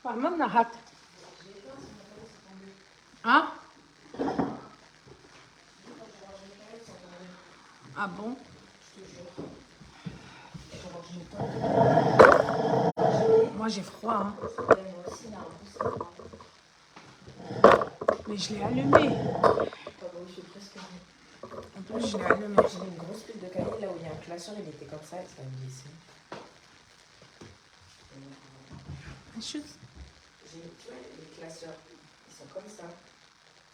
عملنا هات. Hein? Ah bon? Moi j'ai froid. Hein. Mais je l'ai allumé. En plus, je l'ai allumé. J'ai une grosse pile de cahiers là où il y a un classeur, il était comme ça et ça a mis ici. J'ai les classeurs, ils sont comme ça.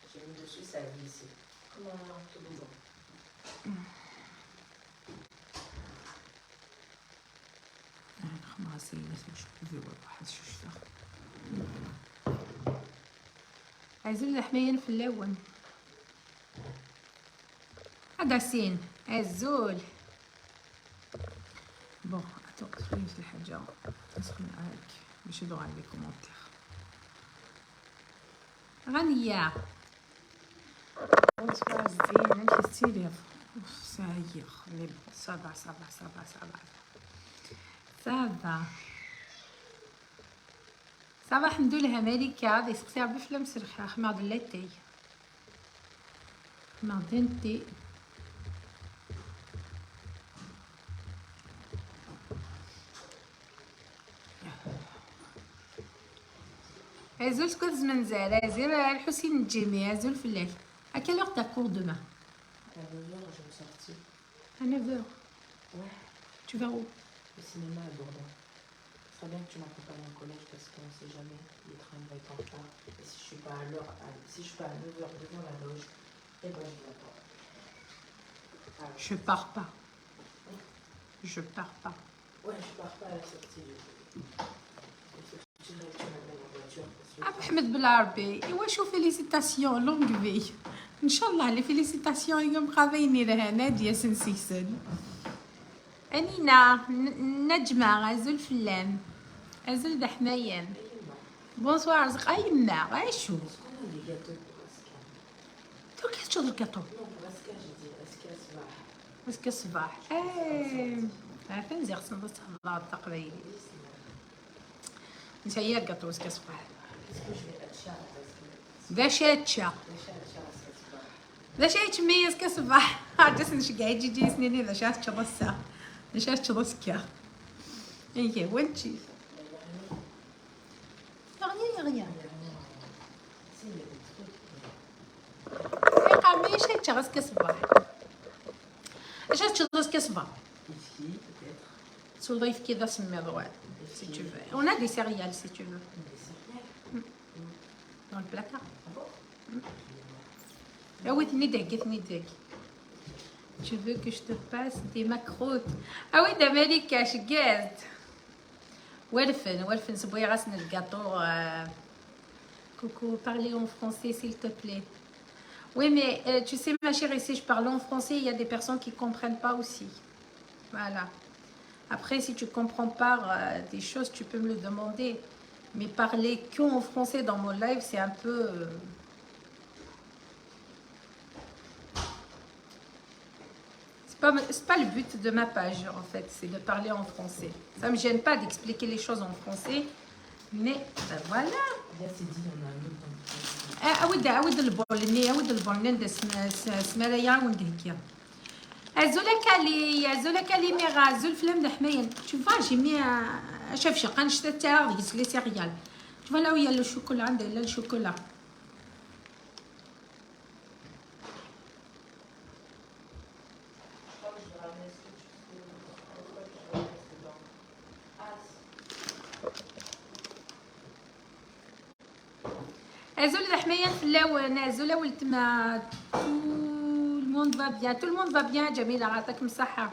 J'ai mis dessus, ça a mis ici. Comme un toboggan. عايزين الحماية في اللون هذا سين عزول بون اتوقع شوية في الحاجة نسخن هاك باش يدور على لي كومونتير غنية بونسوار زين كيستيلي ساير لي بون صافا صافا صافا صافا صافا صافا الحمد لله مالكة دي سقسي ربي فلا مسرخة خماض اللاتي خماض انتي عزول سكوت زمنزال عزول الحسين الجامي عزول فلاح à quelle heure t'as cours demain? À 9h, je vais sortir. À 9h? Ouais. Tu vas où? Au cinéma à Bourdon. Ce serait bien que tu m'accompagnes au collège parce qu'on ne sait jamais, le train va être en retard. Et si je suis pas à l'heure, si je suis pas à 9h devant la loge, eh ben je ne viens pas. Ah, je pars pas. Je pars pas. Ouais, je pars pas à la sortie. Il faut que tu m'amènes en voiture. أحمد بالعربي إيوا شو فيليسيتاسيون لونغ في إن شاء الله لي فيليسيتاسيون اليوم غاديني لها نادية سنسيسن أنينا نجمة غازل فلان غازل دحمايان بونسوار رزق أيما عايشو تو كيتشوف الكاطو اسكا الصباح عارفين زي خصنا نبص على التقريب نسيا الكاطو اسكا الصباح باش هاتشا باش هاتشميز كصباح عرفت نشقع يجي سنيني باش هاتشا بصا باش هاتشا بصكا ايه وانتي rien قاميش هاتشا غاسكا صباح اش هاتشا غاسكا صباح تضيف كذا سمي ضوال si tu veux on a des céréales si tu veux dans le placard. Ah oui, tu veux que je te passe des macroutes? Ah oui, d'Amérique, je gagne. Walfen, c'est pour y rester le gâteau. Coucou, parlez en français s'il te plaît. Oui, mais tu sais, ma chérie, si je parle en français, il y a des personnes qui ne comprennent pas aussi. Voilà. Après, si tu ne comprends pas des choses, tu peux me le demander. Mais parler qu'en français dans mon live, c'est un peu... C'est pas le but de ma page, en fait. C'est de parler en français. Ça ne me gêne pas d'expliquer les choses en français. Mais, ben voilà. أود البولني أود البولني سمايا وندهكيا زولا كاليميرا زول فلام دحمايا tu vois j'ai mis شاف شقا نشتا تاع لي سيريال tu vois là où il y a le chocolat عندي لا الشوكولا زول دحمايا في اللون زولا ولتما tout le monde va bien جميلة عطاكم الصحة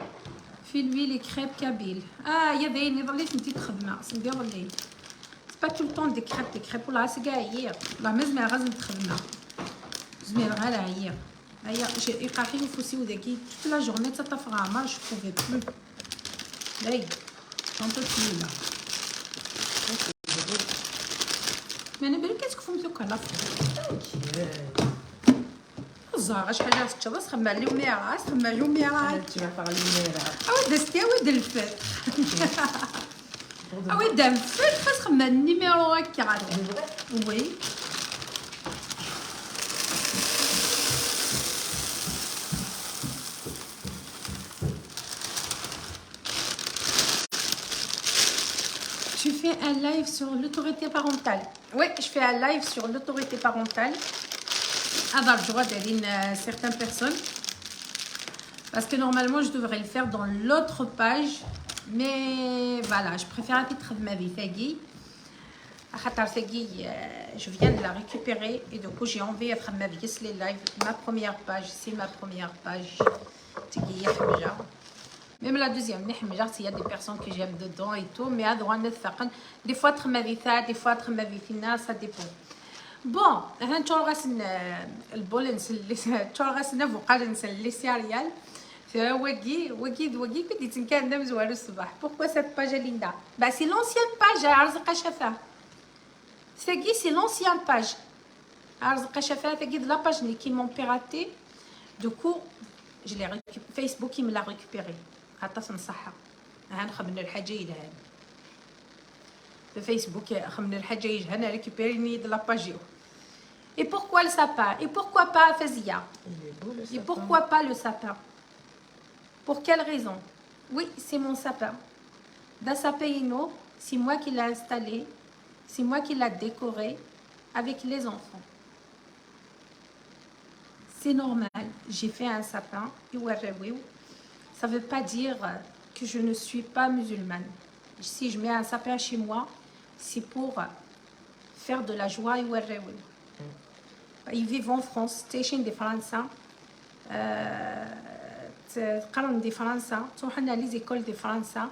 في لي كريب كابيل يا باين ضليت انتي تخدمه سندير ضليت سي با تو طون دي كريب والله سي عيير والله مازال غازم تخدمه زمير غير عيير هيا يقاقي وفوسي وداكي toute la journée تطا في غامر جو بوفي بلو هاي شنطة طويلة ما انا بالك كتكون مسكر لا الزهره شحال جات تشرس خمر لي ميراس خمر لي ميراس Tu vas parler de دستي ود الفت دام فت خاص خمر النيميرو هكا عاد وي Tu fais un live sur l'autorité parentale. Oui, je fais un live sur l'autorité parentale. Avec le droit d'aller certaines personnes. Parce que normalement, je devrais le faire dans l'autre page. Mais voilà, je préfère être ma vie. Je viens de la récupérer. Et du coup, j'ai envie de faire ma vie. Les lives. Ma première page, c'est ma première page. Même la deuxième, il y a des personnes que j'aime dedans et tout, mais des fois, des fois, ça dépend. Bon, pourquoi cette page est linda? C'est l'ancienne page, c'est l'ancienne page. La page qui m'ont piraté, du coup, je l'ai récupéré. Facebook, il me l'a récupéré. عطات نصحها خمن الحاجه يلهان في فيسبوك خمن الحاجه يجي هنا ريكوبيريني دو لاباجيو et pourquoi le sapin et pourquoi pas Fazia et pourquoi pas le sapin pour quelle raison? Oui, c'est mon sapin d'un sapino, c'est moi qui l'ai installé, c'est moi qui l'ai décoré avec les enfants. C'est normal, j'ai fait un sapin ça ne veut pas dire que je ne suis pas musulmane. Si je mets un sapin chez moi, c'est pour faire de la joie. Ils vivent en France, c'est chez des Français. Des Français, les écoles des Français,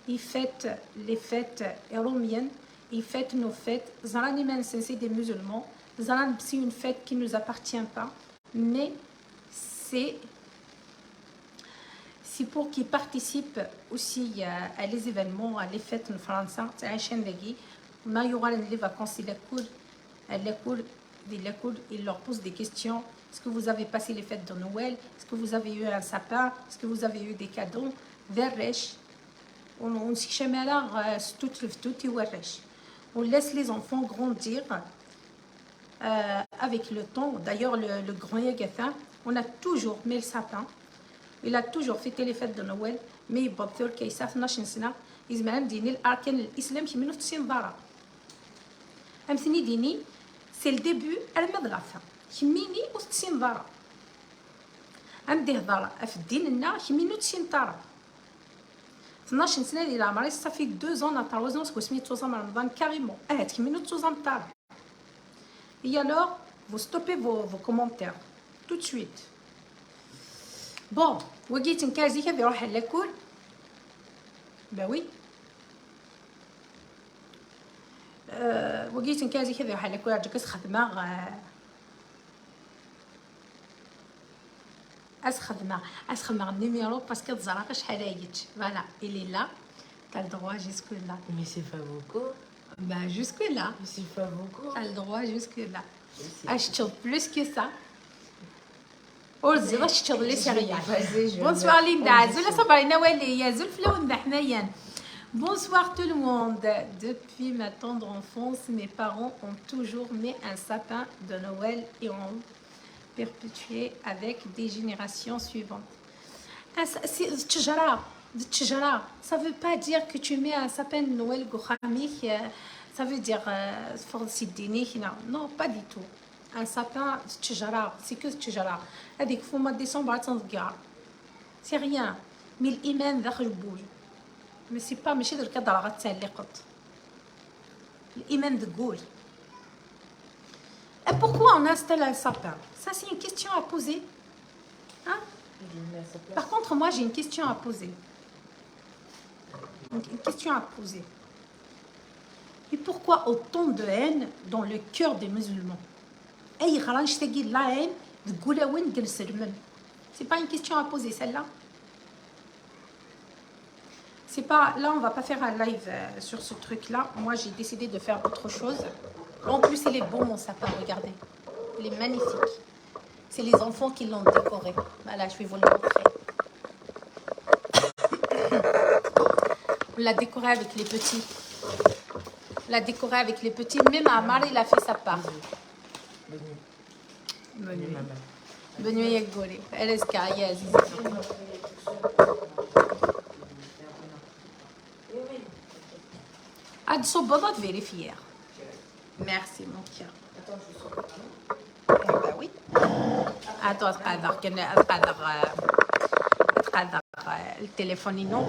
ils fêtent les fêtes romaines, ils fêtent nos fêtes. C'est des musulmans. C'est une fête qui ne nous appartient pas, mais c'est pour qu'ils participent aussi à les événements, à les fêtes en France. Mais il y aura les vacances, ils leur posent des questions. Est-ce que vous avez passé les fêtes de Noël? Est-ce que vous avez eu un sapin? Est-ce que vous avez eu des cadeaux? On laisse les enfants grandir avec le temps. D'ailleurs, le grand Yagatha, on a toujours mis le sapin. Il a toujours fêté les fêtes de Noël, mais il a toujours fait 12 سنة. يزعم ديني الأركان الإسلام كي منو تسين ضرا. أمثني ديني سي الديبو المد لا فان. كميني وتسين ضرا. أمديه ضرا في الدين لنا كمينو تسين ضرا. 12 سنة إلى عمري صافي 2 ans à 3 ans سكو سميتو صام رمضان كاريمون. كمينو تسوزام ضرا. Et alors, vous stoppez vos commentaires tout de suite. Bon, وقيت نكازي كذا يروح لكل باوي وقيت نكازي كذا يروح لكل راجل خدمه اسخدمه النيميرو باسكو تزرق شحال هايت فوالا il est là t'as le droit jusque là mais c'est pas beaucoup jusque là c'est pas beaucoup t'as le droit jusque là je plus que ça. Bonsoir Linda, bonsoir tout le monde. Depuis ma tendre enfance, mes parents ont toujours mis un sapin de Noël et ont perpétué avec des générations suivantes. Ça ne veut pas dire que tu mets un sapin de Noël ça veut dire non, pas du tout. Un sapin, c'est que الشجرة هذيك في mois de décembre تنضقع c'est rien mais الإيمان داخل البوج mais c'est pas ماشي درك الكضرة غتسالي قط الإيمان تقول. Et pourquoi on installe un sapin? Ça c'est une question à poser hein? Par contre moi j'ai une question à poser. Une question à poser. Et pourquoi autant de haine dans le cœur des musulmans? C'est pas une question à poser celle-là. C'est pas là on va pas faire un live sur ce truc là. Moi j'ai décidé de faire autre chose. En plus il est beau mon sapin, regardez, il est magnifique. C'est les enfants qui l'ont décoré. Voilà, je vais vous le montrer. On l'a décoré avec les petits. On l'a décoré avec les petits. Même Amar, il a fait sa part. Bonne nuit. Bonne nuit, Yagori. Elle est scaria, Azizi. Ah, de son bonheur de vérifier. Merci, mon cœur. Bah oui. Attends, le téléphone, non.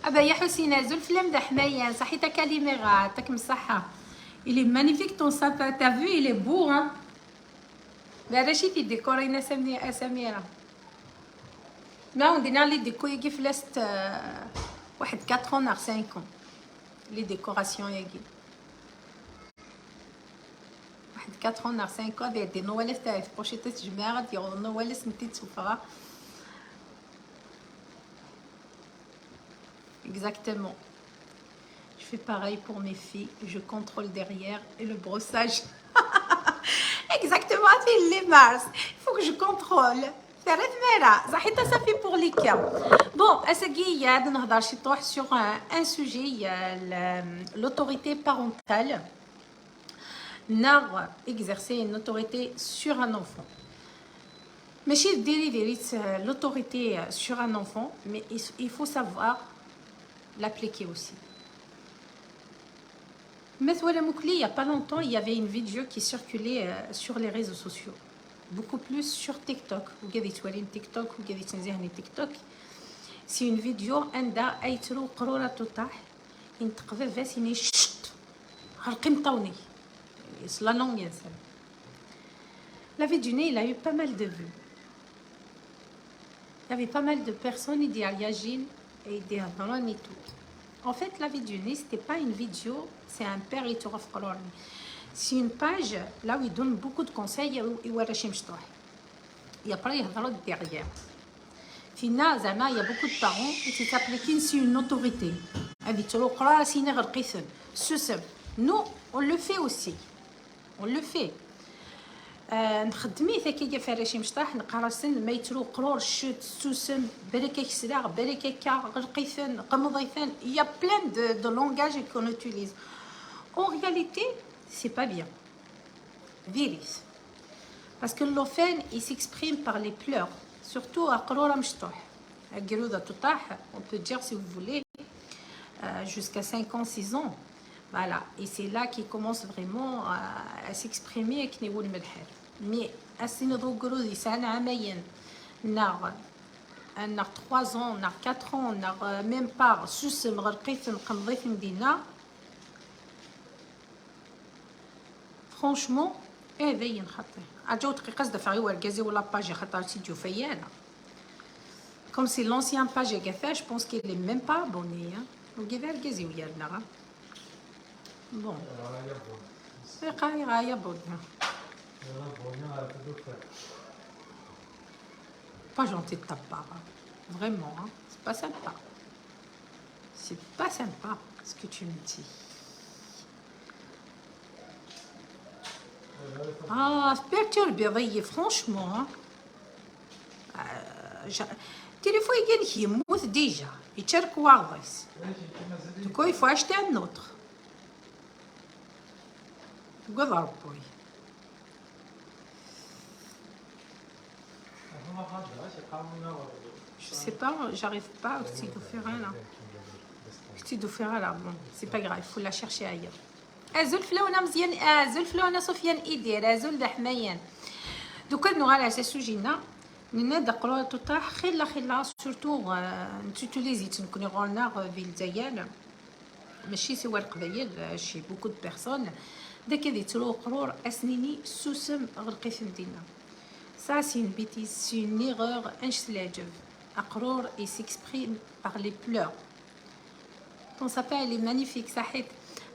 Ah bah, ya Houssina, Zulflem de Hnayan, Sahita Kalimera, takim Saha. Il est magnifique ton sapin, t'as vu, il est beau, hein. Mais Rachid, il décore une Samira. Mais on dit les décos, il y a 4 ans, 5 ans. Les décorations, il y a 4 ans, 5 ans, des Noëls, des pochettes, je merde, il y a Noëls, une petite soufara. Exactement. Je fais pareil pour mes filles. Je contrôle derrière et le brossage. Exactement, c'est les mars. Il faut que je contrôle. Ça fait pour les cas. Bon, sur un sujet, l'autorité parentale. N'a exercer une autorité sur un enfant. Mais chez l'autorité sur un enfant, mais il faut savoir l'appliquer aussi. Mais il n'y a pas longtemps, il y avait une vidéo qui circulait sur les réseaux sociaux. Beaucoup plus sur TikTok. Vous avez TikTok, vous avez TikTok. C'est une vidéo عندها أيترو قرورة تطاح إن تقفل فاسيني شت هرقم طوني. C'est la langue ça. La vidéo, il a eu pas mal de vues. Il y avait pas mal de personnes qui réagissent et des drônes et tout. En fait, la vidéo, c'était pas une vidéo, c'est un père et tout. C'est une page là où il donne beaucoup de conseils et où il y a pas de drônes derrière. Finalement, il y a beaucoup de parents qui s'appliquent sur une autorité. Nous, on le fait aussi. On le fait. نخدمي ثكي فراشي مشطاح نقراسن ما يترو قرور شت سوسن بركة كسلاغ بركة كا غرقيثن قمضيثن. Il y a plein de langages qu'on utilise. En réalité, c'est pas bien. Viris. Parce que l'offen, il s'exprime par les pleurs. Surtout à قرورة مشطوح. On peut dire si vous voulez jusqu'à 5 ans, 6 ans. Voilà, et c'est là qu'il commence vraiment à s'exprimer avec les mots de Melhel. Mais à ce niveau-là, c'est un amayen. On a 3 ans, on a 4 ans, on a même pas sous franchement, باين خاطر. أجاو دقيقة قصد فعي والجازي ولا باجي خاطر سيديو فيانا. Comme c'est l'ancien page qu'il fait, je pense qu'il n'est même pas abonné. Vous avez regardé où il y a là. Bon. C'est quand il y a bon. Pas gentil de ta part. Vraiment, hein. C'est pas sympa. C'est pas sympa ce que tu me dis. Ah, perturbé, franchement. Téléphone, il est déjà. Il cherche quoi? Du coup, il faut acheter un autre. Je sais pas, j'arrive pas au petit d'offert là. Petit d'offert là, bon, c'est pas grave, il faut la chercher ailleurs. Azul flauna mzien, azul flauna Sofiane Idir, azul d'Ahmayan. Donc nous allons à ce sujet-là. Nous avons tout à خلا surtout n'utiliser تنكوني غولنا في الجزائر ماشي سوى القبائل شي beaucoup de personnes داك اللي ترو قرور اسنيني سوسم غلقيت مدينه. Ça c'est une bêtise, c'est une erreur انشلاجف. قرور il s'exprime par les pleurs. Ton sapin il est magnifique صحيت.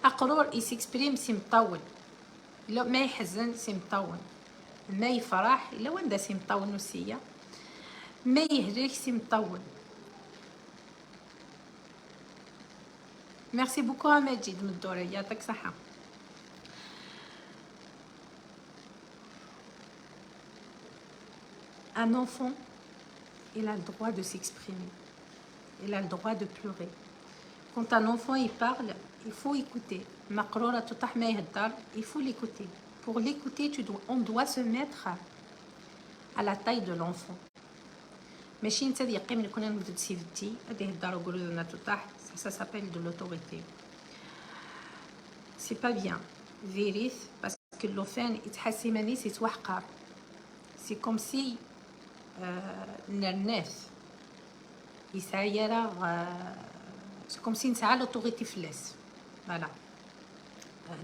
قرور il s'exprime سي مطول. لا ما يحزن سي مطول. ما يفرح الا وين سي مطول نسيه ما يهلك سي مطول. ميرسي بوكو ماجد من الدورة يعطيك صحة. Un enfant, il a le droit de s'exprimer. Il a le droit de pleurer. Quand un enfant il parle, il faut écouter. مقرورة تطح ما يهدر, il faut l'écouter. Pour l'écouter, on doit se mettre à la taille de l'enfant. ماشي انت اللي يقيم لك انا نبدا تسيفتي هادي يهدر ويقولوا لنا تطح, ça s'appelle de l'autorité. C'est pas bien. Vérif parce que l'enfant يتحسي ماني سي توحقر. C'est comme si الناس يسايرة c'est comme si نسعى l'autorité فلاس. Voilà.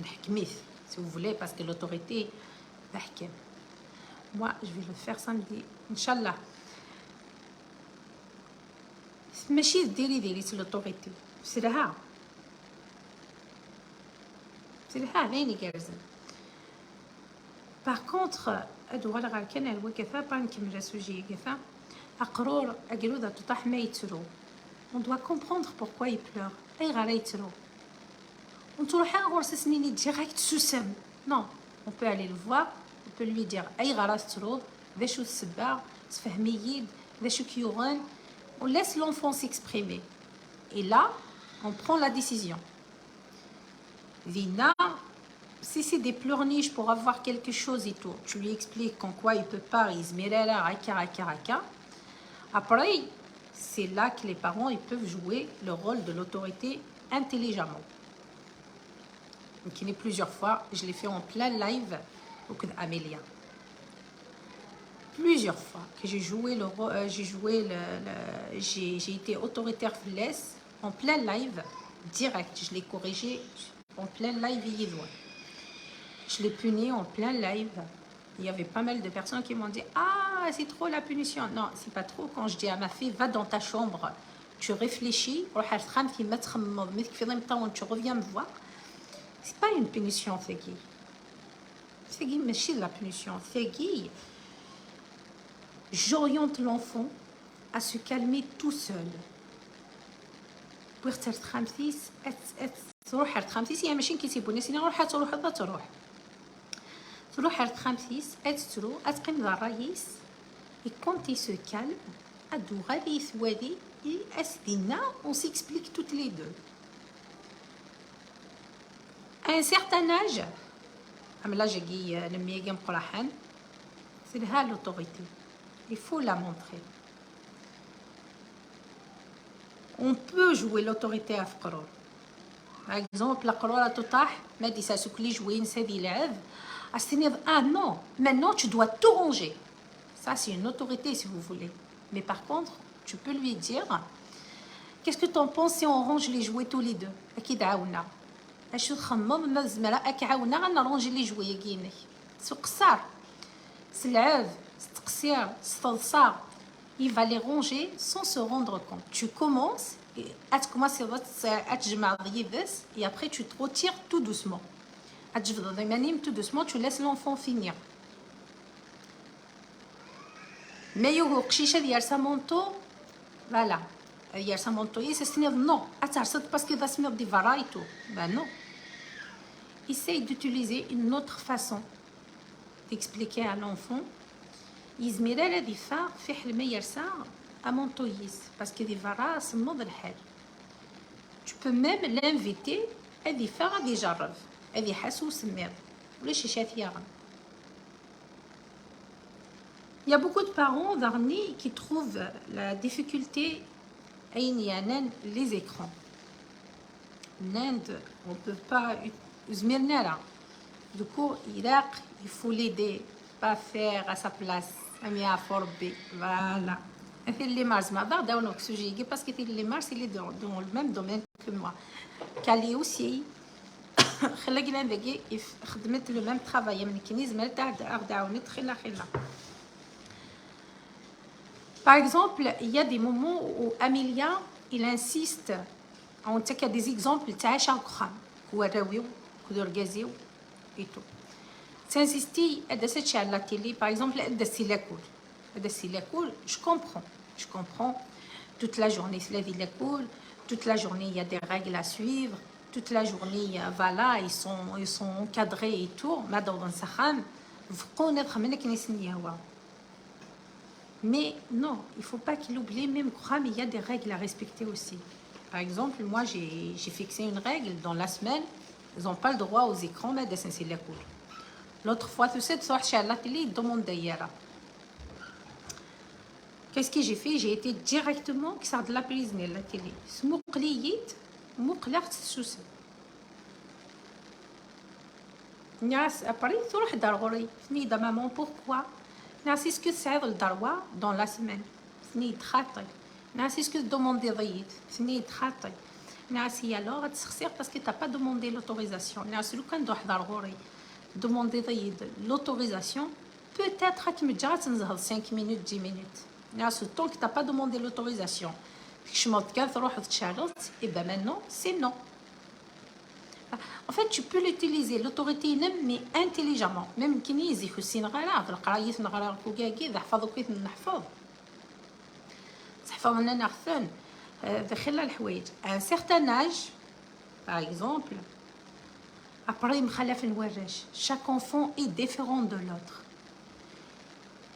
نحكميت si vous voulez parce que l'autorité تحكم. Moi je vais le faire samedi Inch'Allah. ماشي ديري سي l'autorité. سيرها ليني كارزن. Par contre ادو ولا غير كان هو كفا بانكمل سوجي كفا اقرور اقلودا تطح ما يترو. On doit comprendre pourquoi il pleure. اي غير يترو. On تروح غورس سنيني ديريكت سوسم. Non, on peut aller le voir, on peut lui dire اي غير ترو ذا شو السبه تفهمييد ذا شو كيورن. On laisse l'enfant s'exprimer. Et là, on prend la décision. Vina, si c'est des pleurniches pour avoir quelque chose et tout, tu lui expliques en quoi il peut pas, il se met là, raka. Après, c'est là que les parents ils peuvent jouer le rôle de l'autorité intelligemment. Donc, il y a plusieurs fois, je l'ai fait en plein live au coup d'Amélia. Plusieurs fois que j'ai joué j'ai été autoritaire flesse en plein live direct. Je l'ai corrigé en plein live. Je l'ai puni en plein live. Il y avait pas mal de personnes qui m'ont dit ah c'est trop la punition. Non, c'est pas trop. Quand je dis à ma fille va dans ta chambre, tu réfléchis, tu reviens me voir. C'est pas une punition, Fegui. Fegui, mais c'est la punition. Fegui, j'oriente l'enfant à se calmer tout seul. بغيت ترتخمسيس تروح ترتخمسيس هي ماشي كيسيبوني سينا روح تروح ترتخمسيس ترو تقيم ذا الرئيس. et quand il se calme ادو غادي يثوالي اسدينا on s'explique toutes les deux. À un certain âge l'âge qui نمي مقرحان c'est là l'autorité. Il faut la montrer. On peut jouer l'autorité à Fqrour. Par exemple, la Qrour à Totah, m'a dit ça, ce que les jouets, c'est des lèvres. Ah non, maintenant tu dois tout ranger. Ça, c'est une autorité si vous voulez. Mais par contre, tu peux lui dire qu'est-ce que tu en penses si on range les jouets tous les deux? أكيد عاونا. أشو تخمم الزملاء أكيد عاونا غنرونجي les jouets يجيني. سو قصار. سلعاب. Il va les ranger sans se rendre compte. Tu commences et après tu te retires tout doucement. Tout doucement, tu laisses l'enfant finir. Mais il y a sa manteau. Voilà. Il y a sa manteau. Non. Parce qu'il va se mettre des variétés. Ben non. Essaye d'utiliser une autre façon d'expliquer à l'enfant. يزميرا هذه فا في حلمه يرسى امونطويس باسكو دي فارا صنوض الحال. tu peux même l'inviter هذه فا غادي يجرب هذه حاسو سمير ولا شي شافيه. Il y a beaucoup de parents d'Arni qui trouvent la difficulté à les écrans. En Inde, on ne peut pas zmirna. Du coup, il faut l'aider, pas faire à sa place. Voilà. Les mars, parce que les mars, il est dans le même domaine que moi. Kali aussi, il fait le même travail. Par exemple, il y a des moments où Amélia, il insiste. On sait qu'il y a des exemples, et tout. T'insister à de à la télé, par exemple, de je comprends toute la journée, c'est la vie de la cool, toute la journée, il y a des règles à suivre. Toute la journée, voilà, ils sont encadrés et tout. Mais dans mais non, il ne faut pas qu'il oublie, même il y a des règles à respecter aussi. Par exemple, moi, j'ai fixé une règle dans la semaine, ils n'ont pas le droit aux écrans, mais c'est la cool. L'autre fois, tu sais, tu sors chez la télé, ils demandent d'ailleurs. Qu'est-ce que j'ai fait? J'ai été directement qui sort de la prise de la télé. Smoukliit, moukliat souci. Nias, après, tu vas d'argori. Fini de maman, pourquoi? Nias, est-ce que c'est le darwa dans la semaine? Fini traité. Nias, est-ce que demander d'ayit? Fini traité. Nias, y alors, tu sais parce que tu n'as pas demandé l'autorisation. Nias, le quand doit d'argori. Demander d'ayit l'autorisation. Peut-être que tu me diras 5 minutes, 10 minutes. Nias, tant que tu n'as pas demandé l'autorisation. Je me dis que et ben maintenant, c'est non. En fait, tu peux l'utiliser, l'autorité, mais intelligemment. Même qui n'y est aussi نغرا في القراية نغرا كوكاكي نحفظ كيف نحفظ. تحفظ لنا نغثن دخل الحوايج. À un certain âge, par exemple, après مخلف نورش. Chaque enfant est différent de l'autre.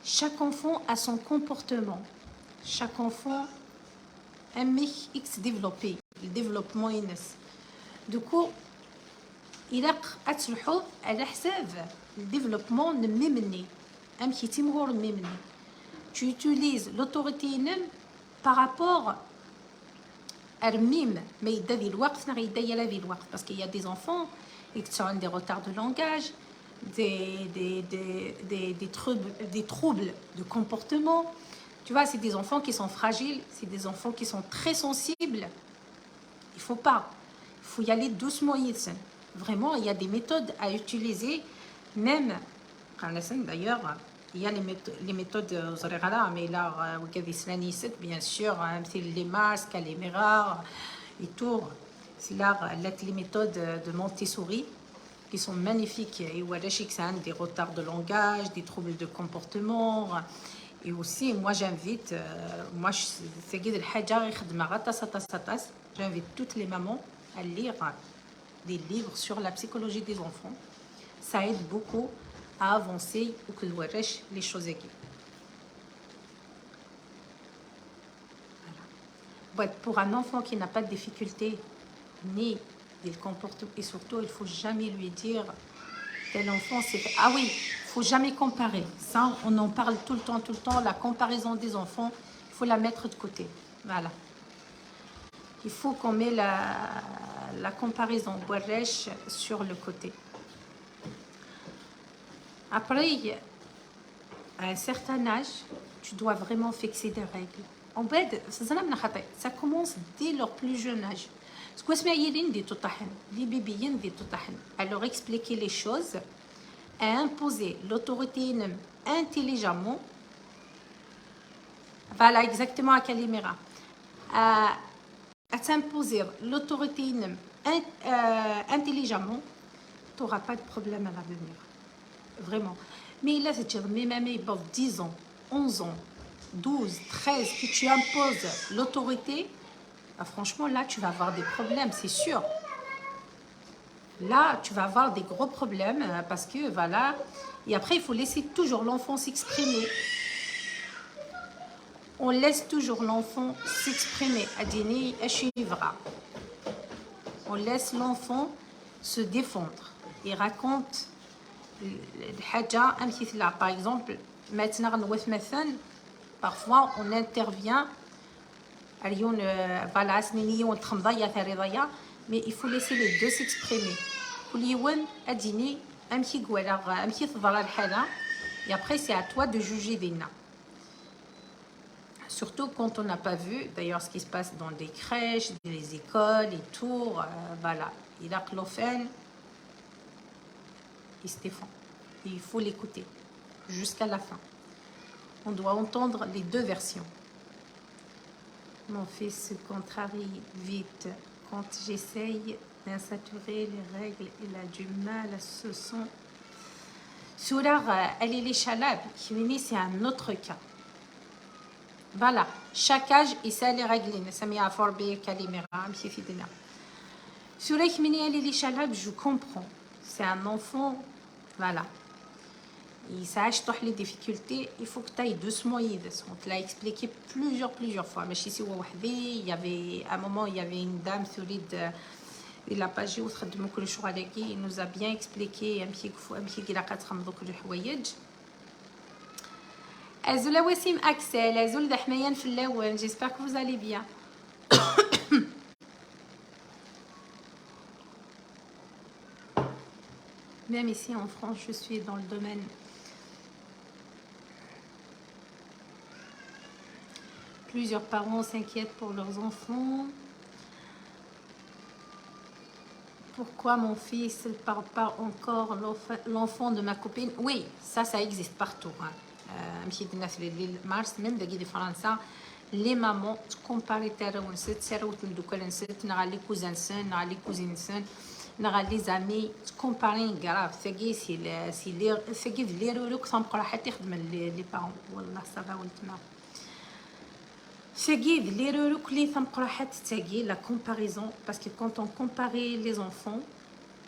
Chaque enfant a son comportement. Chaque enfant a un X développé. Le développement est. Du coup, إلا أتلحظ على حساب الديفلوبمون ممني أمشي تيمغور ممني tu utilises l'autorité par rapport à الميم ما يدا ذي الوقت نغي يدا يلا ذي الوقت parce qu'il y a des enfants qui ont des retards de langage des troubles de comportement. Tu vois, c'est des enfants qui sont fragiles, c'est des enfants qui sont très sensibles. Il faut y aller doucement. Vraiment, il y a des méthodes à utiliser, même, d'ailleurs, il y a les méthodes, mais là, bien sûr, les masques, les miroirs et tout. C'est là les méthodes de Montessori qui sont magnifiques. Et des retards de langage, des troubles de comportement. Et aussi, moi, j'invite, j'invite toutes les mamans à lire des livres sur la psychologie des enfants. Ça aide beaucoup à avancer ou que les choses équipées. Voilà. Pour un enfant qui n'a pas de difficulté ni des comportements, et surtout, il ne faut jamais lui dire tel enfant, c'est... Ah oui, il ne faut jamais comparer. Ça, on en parle tout le temps, la comparaison des enfants, il faut la mettre de côté. Voilà. Il faut qu'on mette la comparaison sur le côté. Après, à un certain âge, tu dois vraiment fixer des règles. En fait, ça commence dès leur plus jeune âge. Les bébés, à leur expliquer les choses, à imposer l'autorité intelligemment. Voilà, exactement à Calimera. À t'imposer l'autorité intelligemment, tu n'auras pas de problème à l'avenir. Vraiment. Mais là, c'est même 10 ans, 11 ans, 12, 13, que tu imposes l'autorité, franchement, là, tu vas avoir des problèmes, c'est sûr. Là, tu vas avoir des gros problèmes parce que, voilà. Et après, il faut laisser toujours l'enfant s'exprimer. On laisse toujours l'enfant s'exprimer. Adini, Ashivra. On laisse l'enfant se défendre. Il raconte par exemple, maintenant, parfois on intervient. Mais il faut laisser les deux s'exprimer. Et après, c'est à toi de juger Dina. Surtout quand on n'a pas vu, d'ailleurs, ce qui se passe dans des crèches, des écoles et tout. Voilà. Il a clofen. Et Stéphane. Et il faut l'écouter jusqu'à la fin. On doit entendre les deux versions. Mon fils se contrarie vite. Quand j'essaye d'insaturer les règles, il a du mal à se sentir. Surah, elle est les Shalab, qui c'est un autre cas. Voilà, chaque âge, il sait les règles. نسميها فوربي كاليميرا مشي في دنا. سوريك مني اللي شالها je comprends. C'est un enfant, voilà. Il sache toutes les difficultés, il faut que tu ailles doucement. On te l'a expliqué plusieurs fois. Mais ici, il y avait un moment, il y avait une dame solide. Il a pas joué il nous a bien expliqué un petit Azoula Wassim Axel, Azoul Dahmayan Fillawen, j'espère que vous allez bien. Même ici en France, je suis dans le domaine. Plusieurs parents s'inquiètent pour leurs enfants. Pourquoi mon fils ne parle pas encore l'enfant de ma copine? Oui, ça existe partout. Même de France, les mamans comparent les cousins, les cousines, les amis, comparent grave. C'est les parents. Wallah, ça va la comparaison, parce que quand on compare les enfants,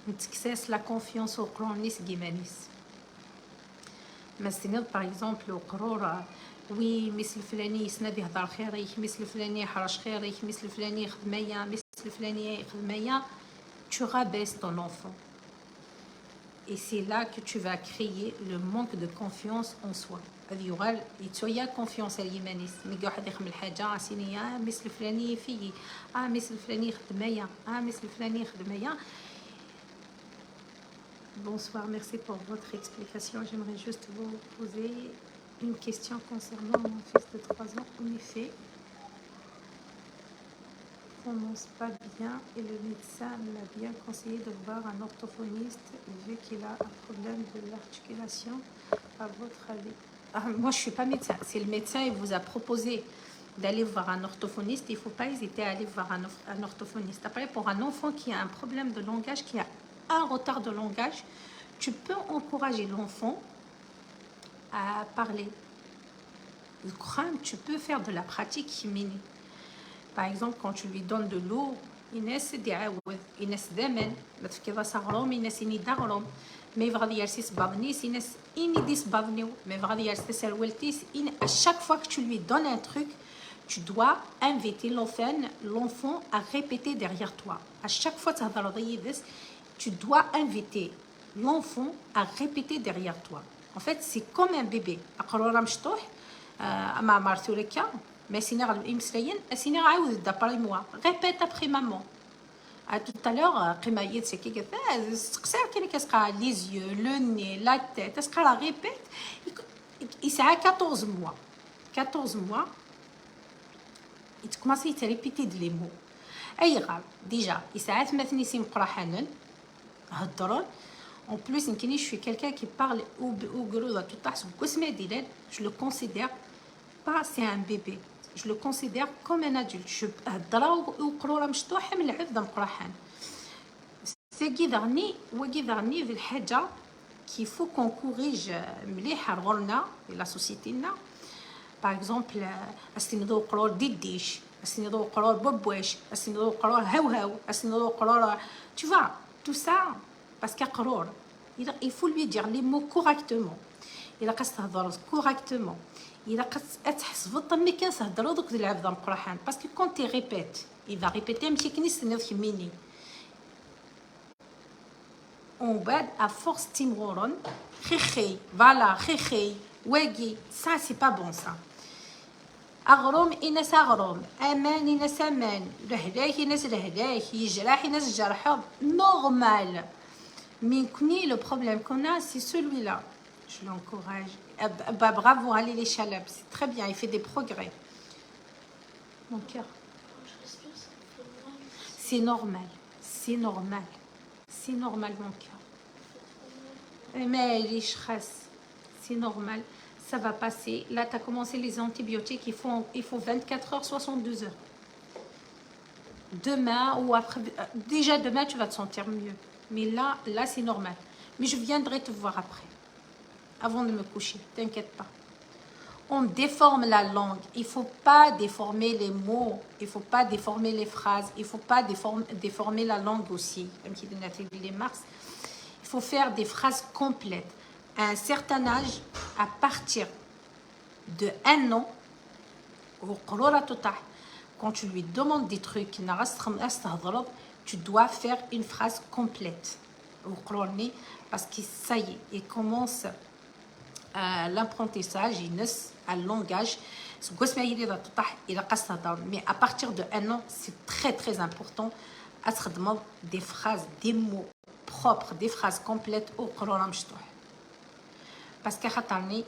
on excesse la confiance au chronis guimanis. Mais par exemple, au crora, oui, مثل فلاني يسند يهضر خيرك مثل فلاني يحرش خيرك مثل فلاني خدمية مثل فلاني خدمية, tu rabaisses ton enfant. Et c'est là que tu vas créer le manque de confiance en soi. هذه يغال يتويا confiance اليمانيس ملي واحد يخمل حاجه سيني مثل فلاني فيي مثل فلاني خدمايا مثل فلاني خدمايا. Bonsoir, merci pour votre explication. J'aimerais juste vous poser une question concernant mon fils de 3 ans. En effet, il ne prononce pas bien et le médecin l'a bien conseillé de voir un orthophoniste vu qu'il a un problème de l'articulation. À votre avis? Moi, je ne suis pas médecin. Si le médecin il vous a proposé d'aller voir un orthophoniste, il ne faut pas hésiter à aller voir un orthophoniste. Après, pour un enfant qui a un problème de langage, qui a un retard de langage, tu peux encourager l'enfant à parler. Tu peux faire de la pratique mini. Par exemple, quand tu lui donnes de l'eau, الناس يعاود الناس دائما ما تفكر صغرهم الناس يدغرهم mais غادي يرسيس بابنيس الناس يدي سبابنيو mais غادي يرسيس سروالتيس à chaque fois que tu lui donnes un truc, tu dois inviter l'enfant à répéter derrière toi. À chaque fois tu dois inviter l'enfant à répéter derrière toi. En fait, c'est comme un bébé. Mais d'après moi, répète après maman. Tout à l'heure, c'est qui les yeux, le nez, la tête. Est-ce qu'elle répète? Il a 14 mois. 14 mois, il commence à répéter les mots. Déjà, il s'est en plus, je suis quelqu'un qui parle je le considère pas, c'est un bébé. Je le considère comme un adulte. C'est qu'il faut qu'on corrige la société. Par exemple, tu vois, tout ça, parce qu'il faut lui dire les mots correctement. Il a correctement. Il a parce que quand tu répètes, il va répéter un petit peu. On va à force timroron, voilà, ça c'est pas bon ça. أغرم إنس أغرم أمان إنس أمان لهداك إنس لهداك يجرح إنس جرح normal. Mais le problème qu'on a, c'est celui-là. Je l'encourage. Bravo, allez les chalab, c'est très bien, il fait des progrès. Mon cœur. C'est normal, c'est normal. C'est normal, mon cœur. Mais les stress, c'est normal. Ça va passer. Là, tu as commencé les antibiotiques, il faut 24 heures, 72 heures. Demain ou après, déjà demain, tu vas te sentir mieux. Mais là c'est normal. Mais je viendrai te voir après, avant de me coucher, t'inquiète pas. On déforme la langue. Il ne faut pas déformer les mots. Il ne faut pas déformer les phrases. Il ne faut pas déformer la langue aussi. Il faut faire des phrases complètes. À un certain âge, à partir de 1 an, quand tu lui demandes des trucs, tu dois faire une phrase complète. Parce que ça y est, il commence l'apprentissage, il naît à le langage. Mais à partir de 1 an, c'est très très important à se demander des phrases, des mots propres, des phrases complètes au Qur'an. Parce que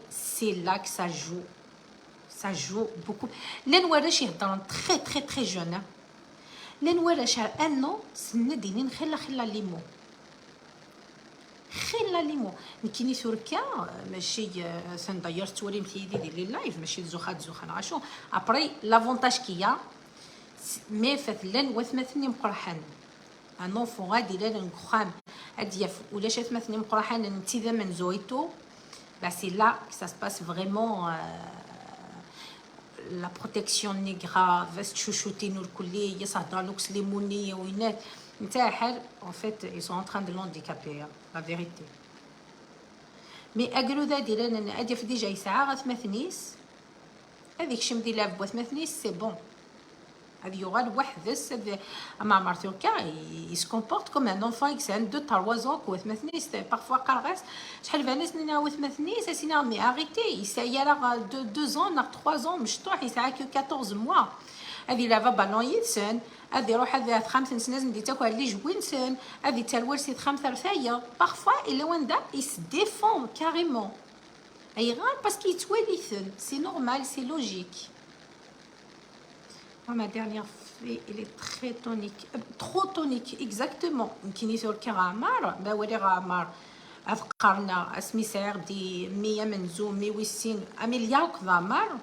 c'est là que ça joue. Ça joue beaucoup. Les Nouaraches, ils sont très très très jeunes. Les Nouaraches, à 1 an, c'est une khilla limo. خير ليمو كاينين تركيا ماشي سن داير توري متيدي ديال لي لايف ماشي زوخات عاشو ابري لافونتاج كيا مي فثلن وثمثني مقرحان ان اونفون غادي لا نخام ادياف ولا شات مثني مقرحان انت من زويتو با سي لا ça se passe vraiment la protection n'est grave تشوشوتي نور كلي يصهضر لك سليمونيه وينات en fait, ils sont en train de l'handicaper, la vérité. Mais أقولوا دير أنا أديف ديجا يسعى غثمثنيس هذيك الشمدي لا بوثمثنيس سي بون هذي يغال وحدس أما مرتوكا il se comporte comme un enfant qui a 2-3 ans كوثمثنيس parfois قرغس شحال فانيس نينا وثمثنيس سينا مي arrêtez يسعى راه 2 ans 3 ans مش طوح يسعى 14 mois هذه لا فابالون يتسن هذه روح هذه 5 سنين ندي تاكل اللي جوينسن هذه تالور سي 5 رثايا parfois il wanda il se défend carrément اي غير باسكو يتوليثن سي نورمال سي لوجيك ma dernière fille elle est très tonique trop tonique exactement يمكن يثور كي غامر با ولي غامر افقرنا اسمي سعر دي 100 منزوم 180 مليار غامر.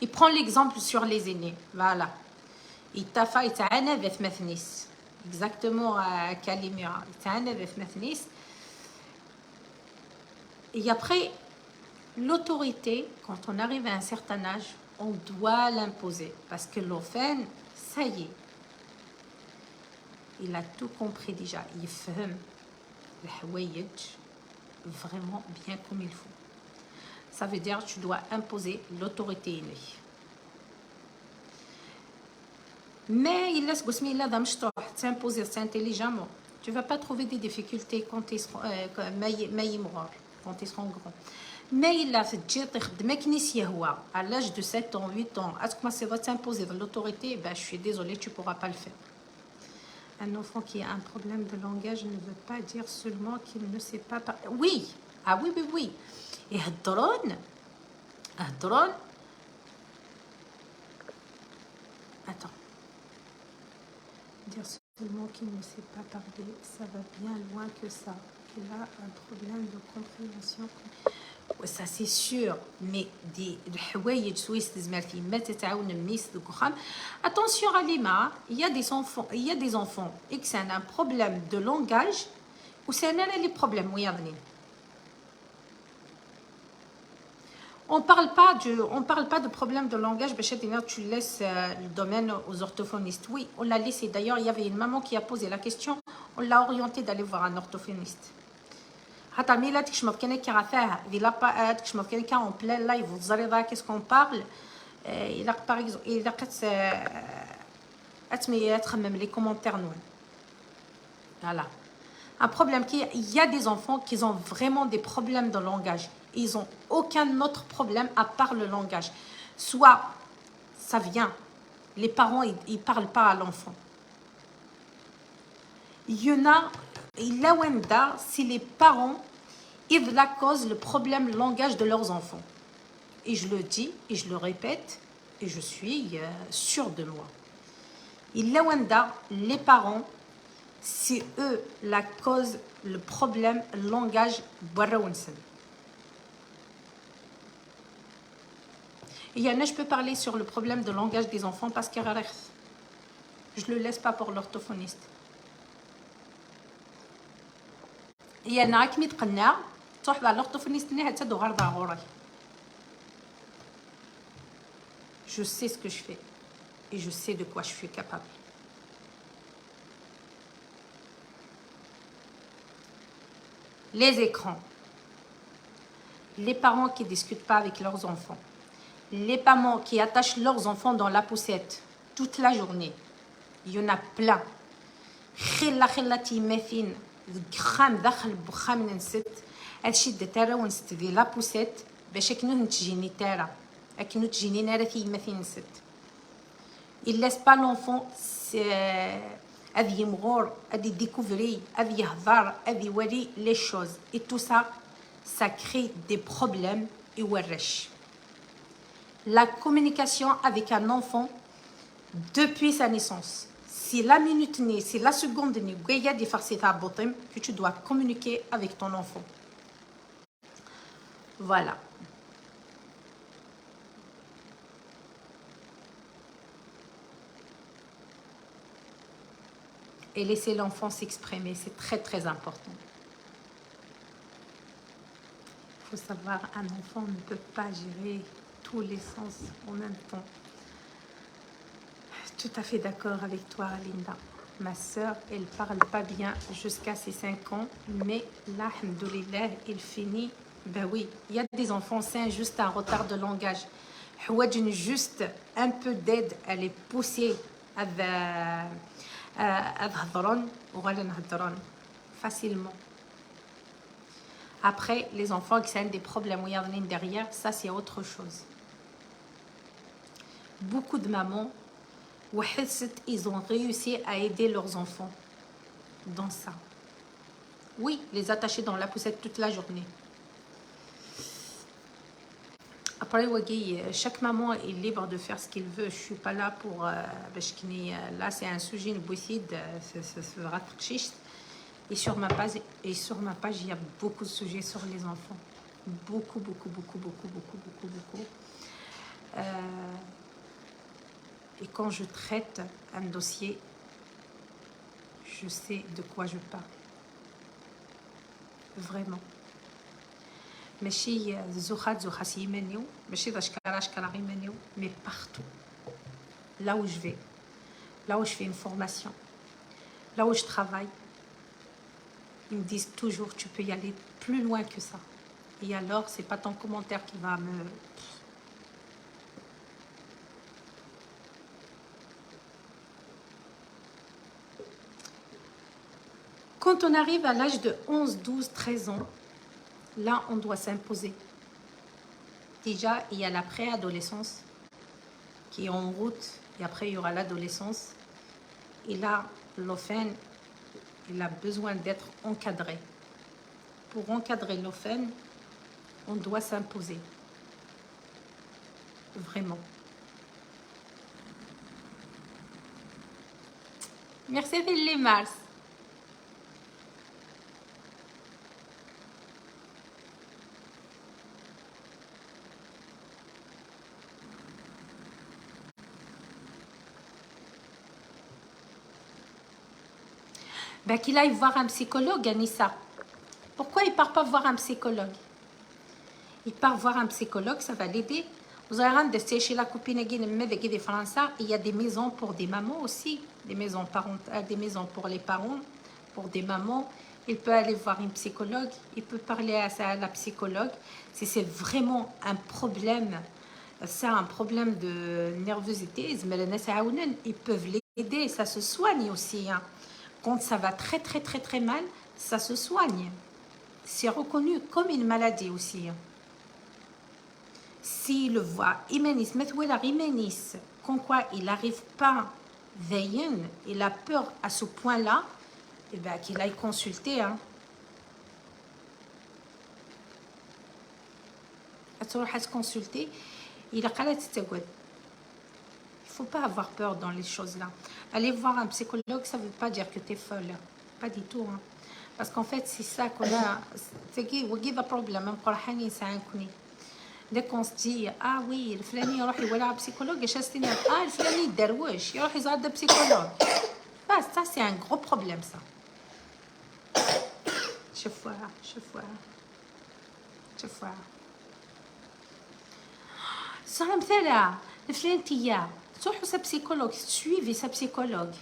Il prend l'exemple sur les aînés. Voilà. Il t'a fait exactement à Calimera. Et après, l'autorité, quand on arrive à un certain âge, on doit l'imposer. Parce que l'offen, ça y est. Il a tout compris déjà. Il fait le vraiment bien comme il faut. Ça veut dire que tu dois imposer l'autorité innée. Mais il laisse t'imposer intelligemment. Tu ne vas pas trouver des difficultés quand ils seront grands. Mais il a fait à l'âge de 7 ans, 8 ans, à ce que ça va t'imposer l'autorité, ben, je suis désolée, tu ne pourras pas le faire. Un enfant qui a un problème de langage ne veut pas dire seulement qu'il ne sait pas parler. Oui, ah oui, oui, oui. Et هضرون attends dire seulement qu'il ne sait pas parler ça va bien loin que ça il a un problème de compréhension ça c'est sûr mais des الحوايج سويس تزمرتي ما تتعاون الميس الكخام attention Alima il y a des enfants et que c'est un problème de langage ou c'est un les problèmes وياضني. On parle pas de problème de langage, tu laisses le domaine aux orthophonistes. Oui, on l'a laissé. D'ailleurs, il y avait une maman qui a posé la question, on l'a orientée d'aller voir un orthophoniste. En plein live, vous allez voir qu'est-ce qu'on parle. Il a par exemple, il a même les commentaires nous. Voilà. Un problème il y a des enfants qui ont vraiment des problèmes de langage. Ils n'ont aucun autre problème à part le langage. Soit ça vient, les parents ils parlent pas à l'enfant. Il y en a, c'est les parents ils la causent le problème langage de leurs enfants. Et je le dis et je le répète et je suis sûre de moi. Il les parents c'est eux la cause le problème langage barraounsen. Et je peux parler sur le problème de langage des enfants parce que je ne le laisse pas pour l'orthophoniste. Il y en a qui me disent l'orthophoniste n'est pas de je sais ce que je fais et je sais de quoi je suis capable. Les écrans, les parents qui ne discutent pas avec leurs enfants, les parents qui attachent leurs enfants dans la poussette toute la journée, il y en a plein. خلاتي ما فين الكخام داخل بخام ننست هادشي دتارا ونست في لا بوسيت باش كنو تجيني تارا اكنو تجيني نارا في ما فين نست il laisse pas l'enfant هذي يمغور هذي ديكوفري هذي يهضر هذي يوري لي شوز et tout ça ça crée des problèmes يورش. La communication avec un enfant depuis sa naissance. C'est la minute née, c'est la seconde née, que tu dois communiquer avec ton enfant. Voilà. Et laisser l'enfant s'exprimer, c'est très très important. Il faut savoir, un enfant ne peut pas gérer tous les sens en même temps. Tout à fait d'accord avec toi, Linda. Ma sœur, elle parle pas bien jusqu'à ses 5 ans, mais là, alhamdoulilah, il finit. Ben oui, il y a des enfants sains, juste un retard de langage. Juste un peu d'aide, elle est poussée facilement. Après, les enfants qui ont des problèmes derrière, ça c'est autre chose. Beaucoup de mamans, ils ont réussi à aider leurs enfants dans ça. Oui, les attacher dans la poussette toute la journée. Après, chaque maman est libre de faire ce qu'il veut. Je ne suis pas là pour... là, c'est un sujet, une bousside. Et sur ma page, il y a beaucoup de sujets sur les enfants. Beaucoup. Et quand je traite un dossier, je sais de quoi je parle. Vraiment. Mais partout. Là où je vais, là où je fais une formation, là où je travaille, ils me disent toujours, tu peux y aller plus loin que ça. Et alors, c'est pas ton commentaire qui va me... Quand on arrive à l'âge de 11, 12, 13 ans, là, on doit s'imposer. Déjà, il y a la préadolescence qui est en route, et après, il y aura l'adolescence. Et là, l'enfant, il a besoin d'être encadré. Pour encadrer l'enfant, on doit s'imposer. Vraiment. Merci, Philippe Mars. Ben, qu'il aille voir un psychologue, Anissa. Pourquoi il ne part pas voir un psychologue? Il part voir un psychologue, ça va l'aider. Vous avez de chez la copine de France, il y a des maisons pour des mamans aussi, des maisons pour les parents, pour des mamans. Il peut aller voir une psychologue, il peut parler à la psychologue. Si c'est vraiment un problème, c'est un problème de nervosité, ils peuvent l'aider, ça se soigne aussi. Hein. Quand ça va très mal, ça se soigne. C'est reconnu comme une maladie aussi. S'il le voit, comme quoi il n'arrive pas veiller, il a peur à ce point-là, eh bien, qu'il aille consulter. Hein. À se consulter, il a il ne faut pas avoir peur dans les choses-là. Aller voir un psychologue, ça ne veut pas dire que tu es folle. Pas du tout. Hein. Parce qu'en fait, c'est ça qu'on a. C'est un problème. Dès qu'on se dit, ah oui, le flâni, il va voir un psychologue, et ah, le flâni, il derwich, il va voir un psychologue. Ça, c'est un gros problème, ça. Je vois. صار مثلا الفلان تيا تروحوا sa psychologue suivez sa psychologue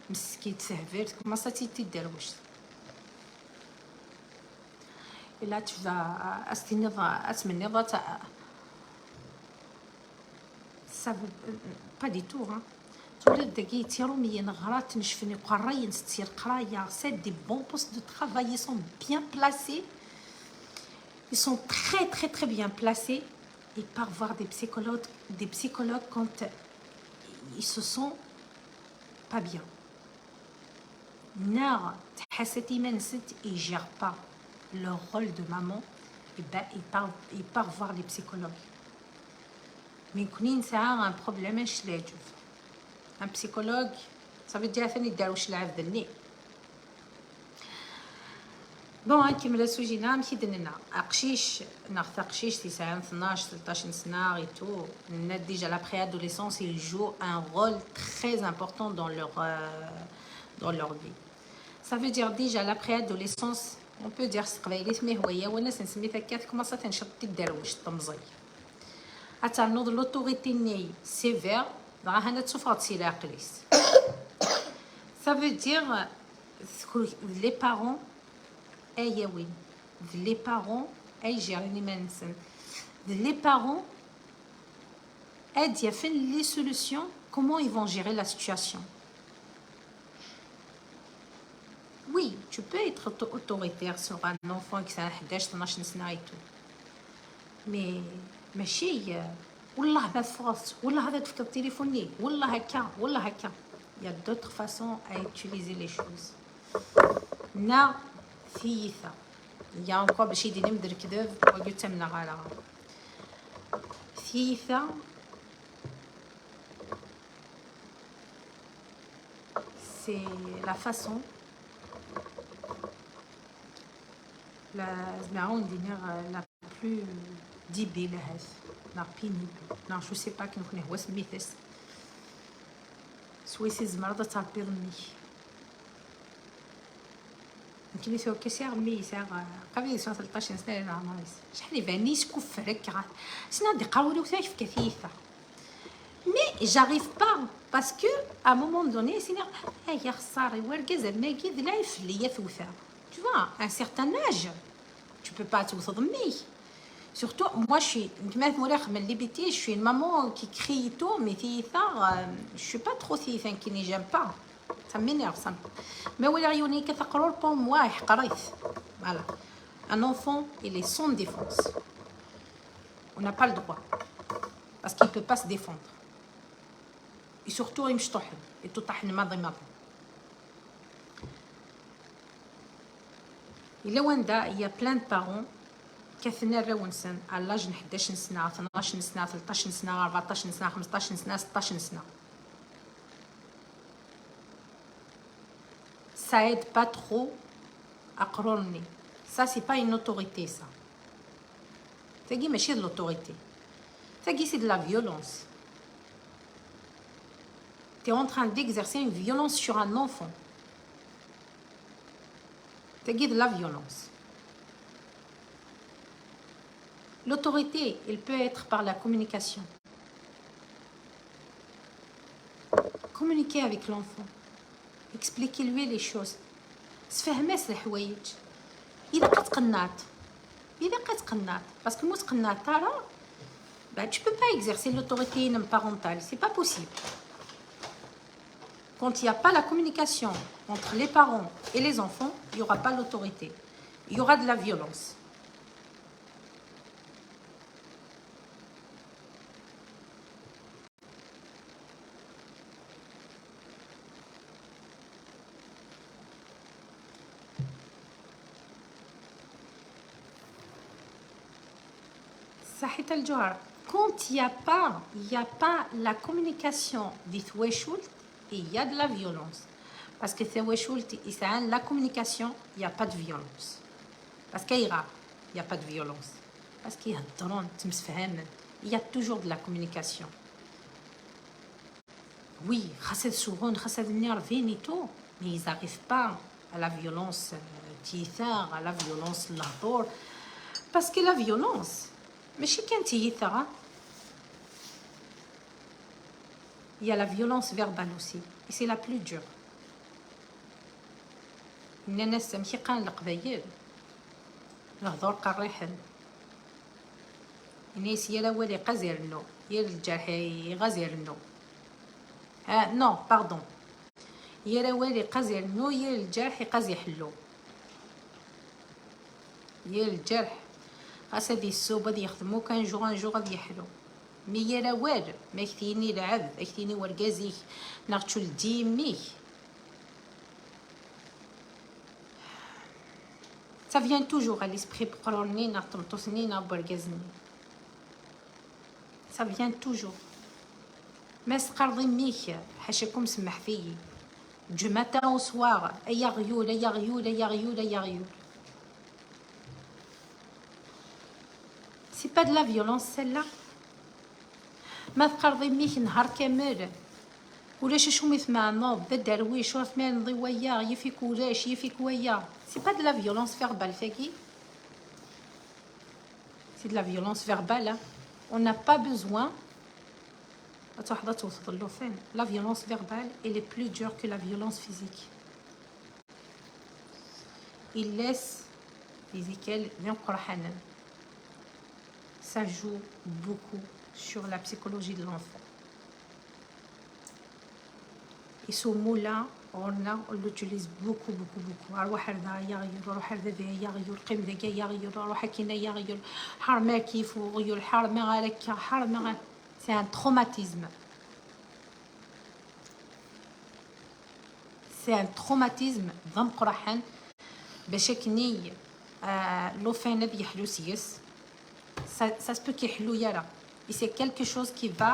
مسكين تسهبل كما صاتي تدروش الا تبدا اسمني ضا ça pas du tout hein تولد دقي تيروميين غرات نشفني قراين ستير قرايه c'est des bons postes de travail ils sont bien placés ils sont très très très bien placés et par voir des psychologues quand ils se sentent pas bien نار تحسيتي ما نسيت ils gèrent pas leur rôle de maman et ben ils partent voir les psychologues mais كونين ساعه un problème اش لا يجوز un psychologue ça veut dire فين يداروش العاب ذني بون كيما سوجينا مشي دننا قشيش ناخذ قشيش 9 12 13 سنه et tout déjà la préadolescence ils jouent un rôle très important dans leur vie ça veut dire déjà la préadolescence on peut dire قبيلي سميه هويه وناس نسمي ثكات كما صات نشط الدروش طمزي حتى نوض لوتوريتي ني سيفير راه هنا تسوفرت سي لاقليس ça veut dire les parents اي وين les parents اي جيرني ما نسن les parents aident à faire les solutions comment ils vont gérer la situation. Oui, tu peux être autoritaire sur un enfant qui a 11-12 سنة et tout. Mais ماشي والله ما تفرص والله هذا تفكر تليفوني والله هكا. Il y a d'autres façons à utiliser les choses. نا ثيثة. Il y a encore باش يدير مدر كذب وقلت من غالا. ثيثة c'est la façon la plus débile la pénible non je sais pas كنكون هو سميتس سويسي زمرضة تعبير مي يمكن يسوي كسير مي ساغ قبل 13 سنة أنا عمريس شحال يبانيش كفرك سنا دي قاولي وثايف كثيفة mais j'arrive pas parce que à un moment donné c'est يا خساري ورقة زعما كي ذلايف ليا ثوثة tu vois à un certain âge tu peux pas توث ضمي surtout moi je suis كما نقولها من اللي بيتي je suis une maman qui crie et tout mais ثيثة je suis pas trop ثيثة qui n'aime pas ça m'énerve ça mais ولا عيوني كثقرور pour moi حقريث voilà un enfant il est sans défense on n'a pas le droit parce qu'il peut pas se défendre et surtout il مش طحن يطحن ماضي إلا وندا il y a plein de parents كثنا الرونسن على لاج 11 سنة 12 سنة 13 سنة 14 سنة 15 سنة 16 سنة ça aide pas trop à قروني ça c'est pas une autorité ça تاقي ماشي de l'autorité تاقي c'est de la violence tu es en train d'exercer une violence sur un enfant تاقي de la violence. L'autorité, elle peut être par la communication. Communiquer avec l'enfant. Expliquez-lui les choses. تفهماس الحوايج. إذا قد قنات. Parce que moi, قنات ترى, tu peux pas exercer l'autorité parentale. C'est pas possible. Quand il n'y a pas la communication entre les parents et les enfants, il n'y aura pas l'autorité. Il y aura de la violence. صحيت الجوهر. Quand il n'y a pas la communication des thweshult, il y a de la violence. Parce que la communication, il n'y a pas de violence. Parce qu'il n'y a pas de violence. Parce qu'il y a il y a toujours de la communication. Oui, et tout, mais ils n'arrivent pas à la violence à la violence parce que la violence, mais chez qui il y a la violence verbale aussi. Et c'est la plus dure. الناس ماشي قان القبايل الهضور قريحن الناس يا ولي قزيرنو يا الجرح غزيرنو نو باردون يا ولي قزيرنو يا الجرح قزي حلو يا الجرح خاص هادي السوب غادي يخدمو كان جو غادي يحلو مي يا وال ما كثيني العذب كثيني ورقازيك ناغتشو لديميك. Ça vient toujours à l'esprit ça vient toujours. ما سقرضي ميك حاشاكم سمح فيي du matin au soir اي غيول اي غيول اي غيول اي غيول. C'est pas de la violence celle-là. ما تقرضي ميك نهار كامل ولاش شومي ثما نوض ذا درويش واف ما نضي وياه يفيك ولاش يفيك وياه. C'est pas de la violence verbale فاكي. C'est de la violence verbale hein. On n'a pas besoin. La violence verbale elle est plus dure que la violence physique. Il laisse ça joue beaucoup sur la psychologie de l'enfant. Et ce mot-là, on l'utilise beaucoup. C'est un traumatisme. C'est un traumatisme. Ça se peut qu'il y ait et c'est quelque chose qui va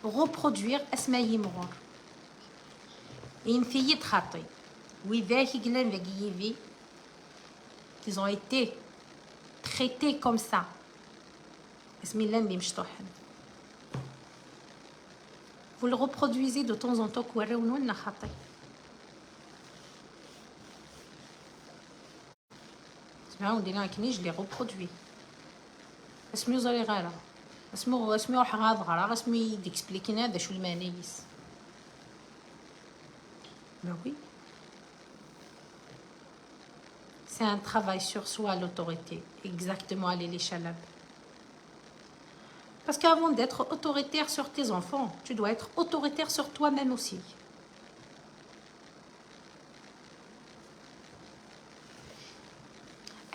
reproduire اسماء مرور ينفيت خاطي وذاك يقلن ذاكيفي qu'ils ont été traités comme ça اسمي لندي مشطوحن. Vous le reproduisez de temps en temps كوراونو لنا خاطي اسمعوا دينا كني je les reproduis اسمي زري غاله اسمو روح غاضغرا اسمي ديكسبليكينا هذا شو المانيس. Ben oui. C'est un travail sur soi, l'autorité. Exactement, allez les chalab. Parce qu'avant d'être autoritaire sur tes enfants, tu dois être autoritaire sur toi-même aussi.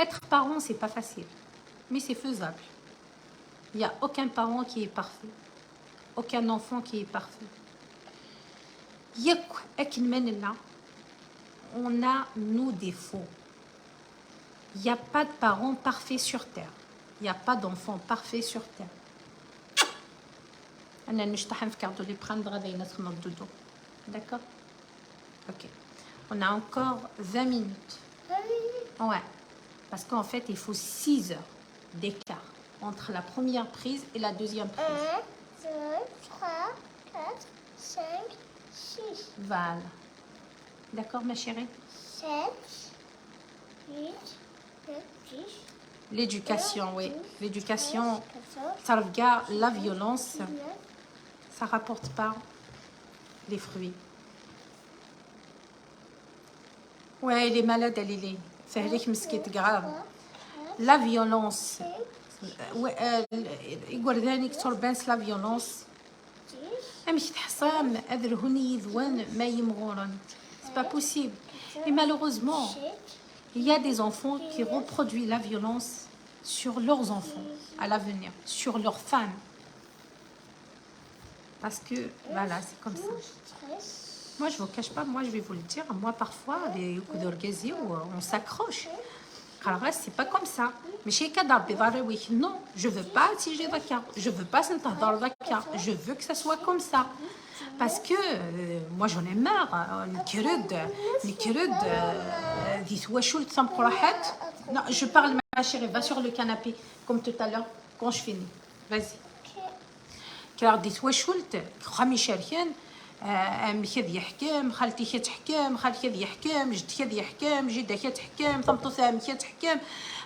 Être parent, c'est pas facile, mais c'est faisable. Il n'y a aucun parent qui est parfait. Aucun enfant qui est parfait. On a nos défauts. Il n'y a pas de parents parfaits sur terre. Il n'y a pas d'enfants parfaits sur terre. D'accord? Ok. On a encore 20 minutes. Ouais. Parce qu'en fait, il faut 6 heures d'écart entre la première prise et la deuxième prise. 1, 2, 3, 4, 5, 6. Voilà. D'accord, ma chérie? 7, 8, 9, 10. L'éducation, oui. L'éducation, ça regarde la violence, ça rapporte pas les fruits. Ouais, les malades, elle est fait grave. La violence. يقول ذلك تربانس لا فيولونس امشي تحصام اذر هوني يذوان ما يمغورن c'est pas possible et malheureusement il y a des enfants qui reproduisent la violence sur leurs enfants à l'avenir, sur leurs femmes, parce que voilà, c'est comme ça. Moi je vous cache pas, moi je vais vous le dire, moi parfois les coups d'orgasme on s'accroche. Alors c'est pas comme ça. Mais chez Kadar, non, je veux pas si j'ai d'accord. Je veux pas s'entendre d'accord. Je veux que ça soit comme ça. Parce que moi j'en ai marre. Non, je parle ma chérie, va sur le canapé comme tout à l'heure quand je finis. Vas-y. Car dis-toi choult, خامي شاركين أمي كذا يحكم خالتي كذا تحكم خالتي كذا يحكم جدي كذا يحكم جدة كذا تحكم طمطوث أمي كذا تحكم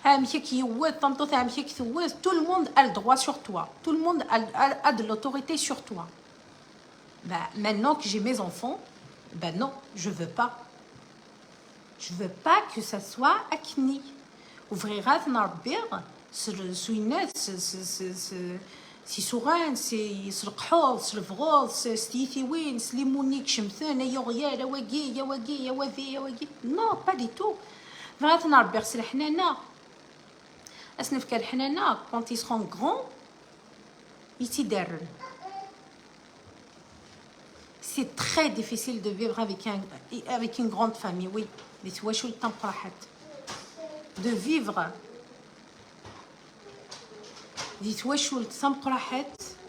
أمي كذا يوث طمطوث أمي كذا ثوث. Tout le monde a le droit sur toi. Tout le monde a de l'autorité sur toi. Bah, maintenant que j'ai mes enfants, ben non, je veux pas. Je veux pas que ça soit acné. وفغيغات نربيغ سوينات سيسوغان سلقحوض سلفغوض ستيثيوين سليمونيك شمثان يغيال اواكي يا واكي يا وذي يا واكي نو با دي تو فغات نربيغ الحنانه اسنفك الحنانه كونت يسخون غرون يتيدارن. C'est très difficile de vivre avec une grande famille, oui. De vivre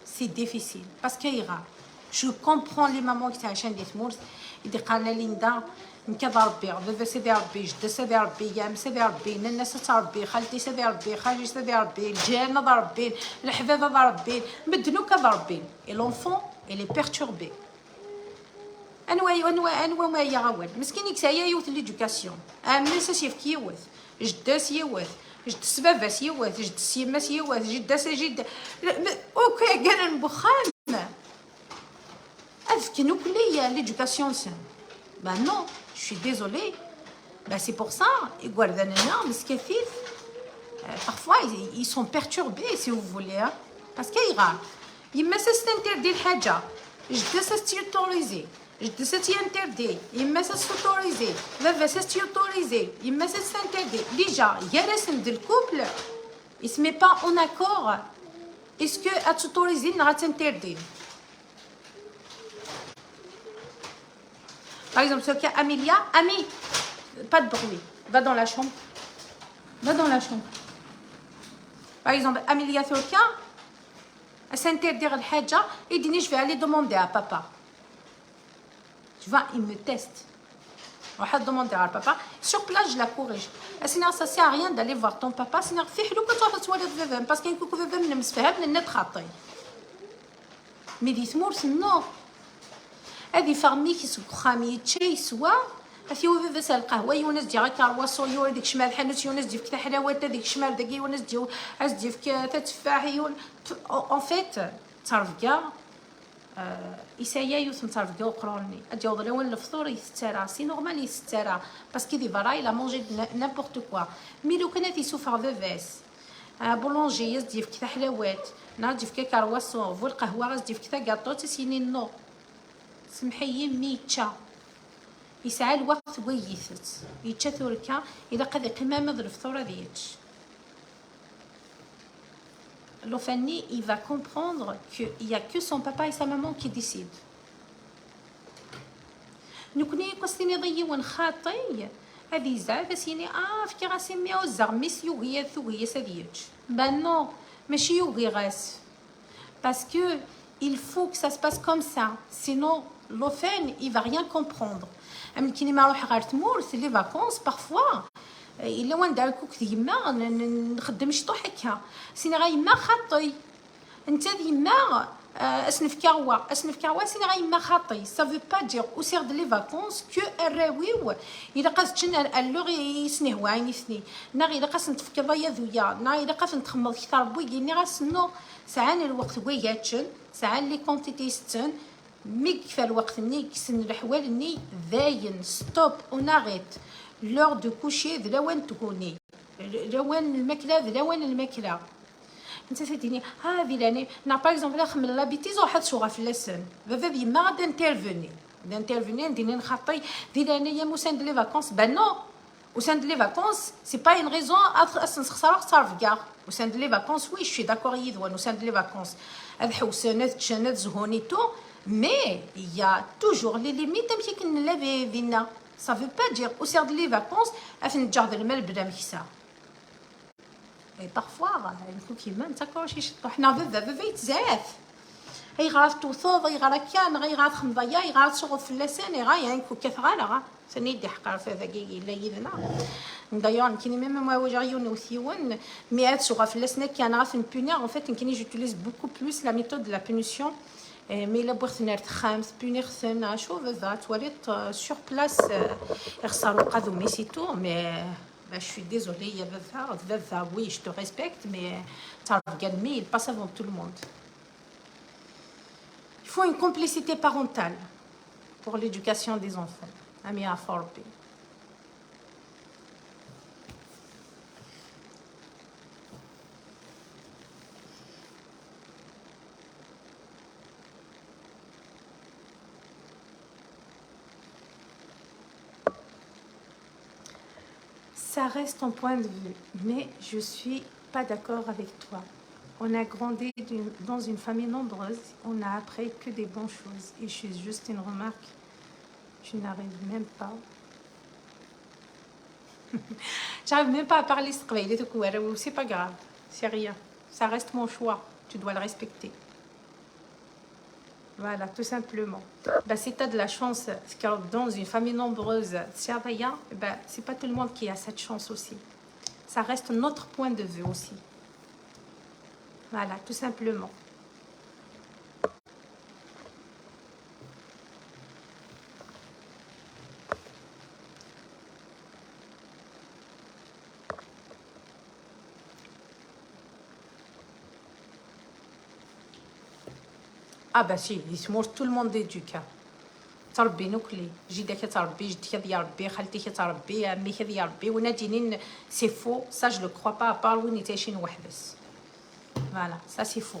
c'est difficile. Parce qu'il y a, je comprends les mamans qui sont des mours, ils disent que Linda, نكذا ربي بابا سيدي ربي جدة سيدي ربي يام سيدي ربي نانا سيدي ربي خالتي سيدي ربي خالي سيدي ربي الجيران هذا ربي الحفاظ هذا ربي مدنو كذا ربي. Et l'enfant, il est perturbé. انواع ما يغول مسكين يكسايا يوث ليدوكاسيون امنس يفك يوث جداس يوث جد سباباس يوث جد سيماس يوث جداس جد اوكي قال البخام افكنو كليا ليدوكاسيون سان با نو je suis désolée bah c'est pour ça يقوردنا مسكفيف parfois ils sont perturbés si vous voulez hein? parce qu'il y a يما سستنتردي الحاجه جداس تيوتوريزي Je c'est interdit, il me s'autorisé, le c'est autorisé, il me c'est interdit. Déjà, il y a le couple, il se met pas en accord. Est-ce que à s'autoriser n'a pas interdit? Par exemple, ce cas Amélia, Ami, pas de bruit, va dans la chambre, va dans la chambre. Par exemple, Amélia ce cas, elle s'interdire le haja et dit je vais aller demander à papa. Tu vois, il me teste. On va demander à papa. Sur place, je la corrige. Sinon, ça ne sert à rien d'aller voir ton papa. Sinon, parce qu'il y a un couple de femmes, mais dis-moi, non. هذه فامي كيسكخامي تشي سوا افيو بس القهوه يونس ديال كارواصو يو ديك شمال حانوت يونس ديال كتا حلاوات ديك شمال داكي يونس ديال از ديال تتفاح يون اون فيت تعرف كاع إسايا يوسم تعرف كاع قروني اديو ضرون الفطور يسترا سي نورمال يسترا باسكو دي فراي لا مونجي نيمبورط كوا مي لو كانت يسوفر فيفيس بولونجي يز ديال كتا حلاوات نهار ديال كارواصو فو القهوه غاز ديال كتا كاطو تسيني نو سمحي ميتشا يسعى الوقت ويثت يتشا ثوركا إذا قد قمامة الفطورة ديتش l'enfant il va comprendre qu'il n'y a que son papa et sa maman qui décident. نكوني قصديني ضيون خاطي هذه زاد سيني فكي غاسميو الزغميس يوغيا ثوغيا سديتش بان نو ماشي يوغي غاس باسكو il faut que ça se passe comme ça sinon l'enfant il va rien comprendre. أمن كيني ما روح غير تمور في لي فاكونس بارفوا إلا وين داركوك ديما نخدم شطو هكا سيني غا يما خاطي انت ديما اسنف كاوا سيني غا يما خاطي ça veut pas dire au sert de les vacances que الراويو إلا قاس تشنا اللوغ يسنيه وعيني سني نا إلا قاس نتفكر ضيا ذويا نا إلا قاس نتخمض كثر بويني غاس نو ساعان الوقت وياتشن ساعان لي كونتيتي ستن مي كفى الوقت ني كسن الحوال ني ذاين ستوب وناغيت لور دو كوشي ذا وين تكوني لوين الماكله ذا وين الماكله انت سيتيني هذه لاني نا باغ اكزومبل نخمم لا بيتيز واحد شوغا في اللسان بابا ديما غادي انترفيني ندير نخطي دير انايا موسان دي لي فاكونس با نو au sein de les vacances c'est pas une raison à نخسر تعرف كاع au sein de les vacances oui je suis d'accord يدوان au sein de les vacances هاد حوسانات تشانات زهونيتو mais il y a toujours les limites ماشي كنلافي فينا ça veut pas dire au sein de les vacances افن تجاهد المال بلا مكسا et parfois نكون كيما نتاكور شي شطو حنا بابا يتزعف هي غارت توثوض هي غارت كان غي غارت خمضيا هي غارت شغل في اللسان غا يعني كو كثغالا سني دي حقار في ذاكي لا يدنا d'ailleurs كيني ميم moi aujourd'hui on aussi one mais شغل في اللسان كان غاف punir en fait كيني j'utilise beaucoup plus la méthode de la punition mais la بغثنا خامس punir ثنا شوف ذا تواليت sur place يخسروا قادو c'est tout mais je suis désolée il y a ça oui je te respecte mais ça gagne il passe avant tout le monde. Il faut une complicité parentale pour l'éducation des enfants. Amia Forbi. Ça reste ton point de vue, mais je suis pas d'accord avec toi. On a grandi dans une famille nombreuse, on a appris que des bonnes choses. Et je suis juste une remarque, je n'arrive même pas. J'arrive même pas à parler c'est pas grave, c'est rien. Ça reste mon choix, tu dois le respecter. Voilà, tout simplement. Ben, si tu as de la chance, dans une famille nombreuse, ben, c'est pas tout le monde qui a cette chance aussi. Ça reste notre point de vue aussi. Voilà, tout simplement. Ah bah si, tout le monde éduque. تربي نوكلي جدك تربي جدك ديال ربي خالتك تربي عميك ديال ربي ونا دينين سي فو سا جو لو كخوا با بار وين تعيشين وحدس فوالا سا سي فو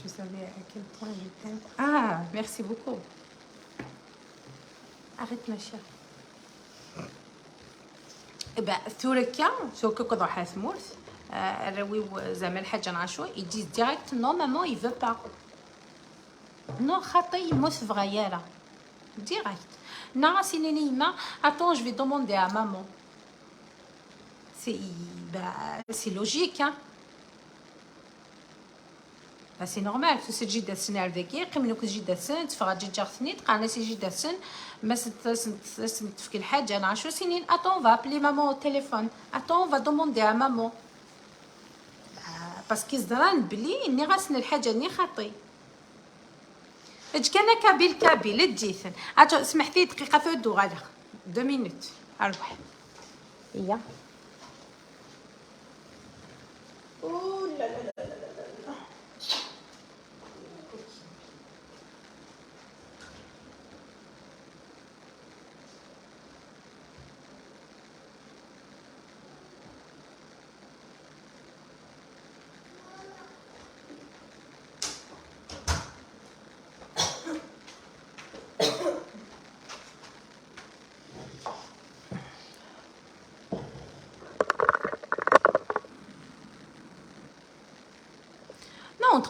Je savais à quel point je t'aime. Ah, merci beaucoup. Arrête ma chère. توركا سو كو كضحى ثمورت راويو زعما الحاج نعشو يجي ديريكت نو مامون يفو با نو خاطي يموت في غياله ديريكت نا سينيني ما اتون جو في دوموندي ا مامون سي لوجيك سي نورمال سي تجي داسن هذاك يقيم لك تجي داسن تفرج تجي غثني تقال ناس يجي داسن ما تفك الحاجه انا 10 سنين اتون فا ابلي مامون او تليفون اتون فا دوموندي ا مامون باسكو زران بلي اني غاسن الحاجه ني خاطي اج كان كابيل تجيثن سمحتي دقيقه فدو غادا 2 مينوت اروح هي اوه لا لا لا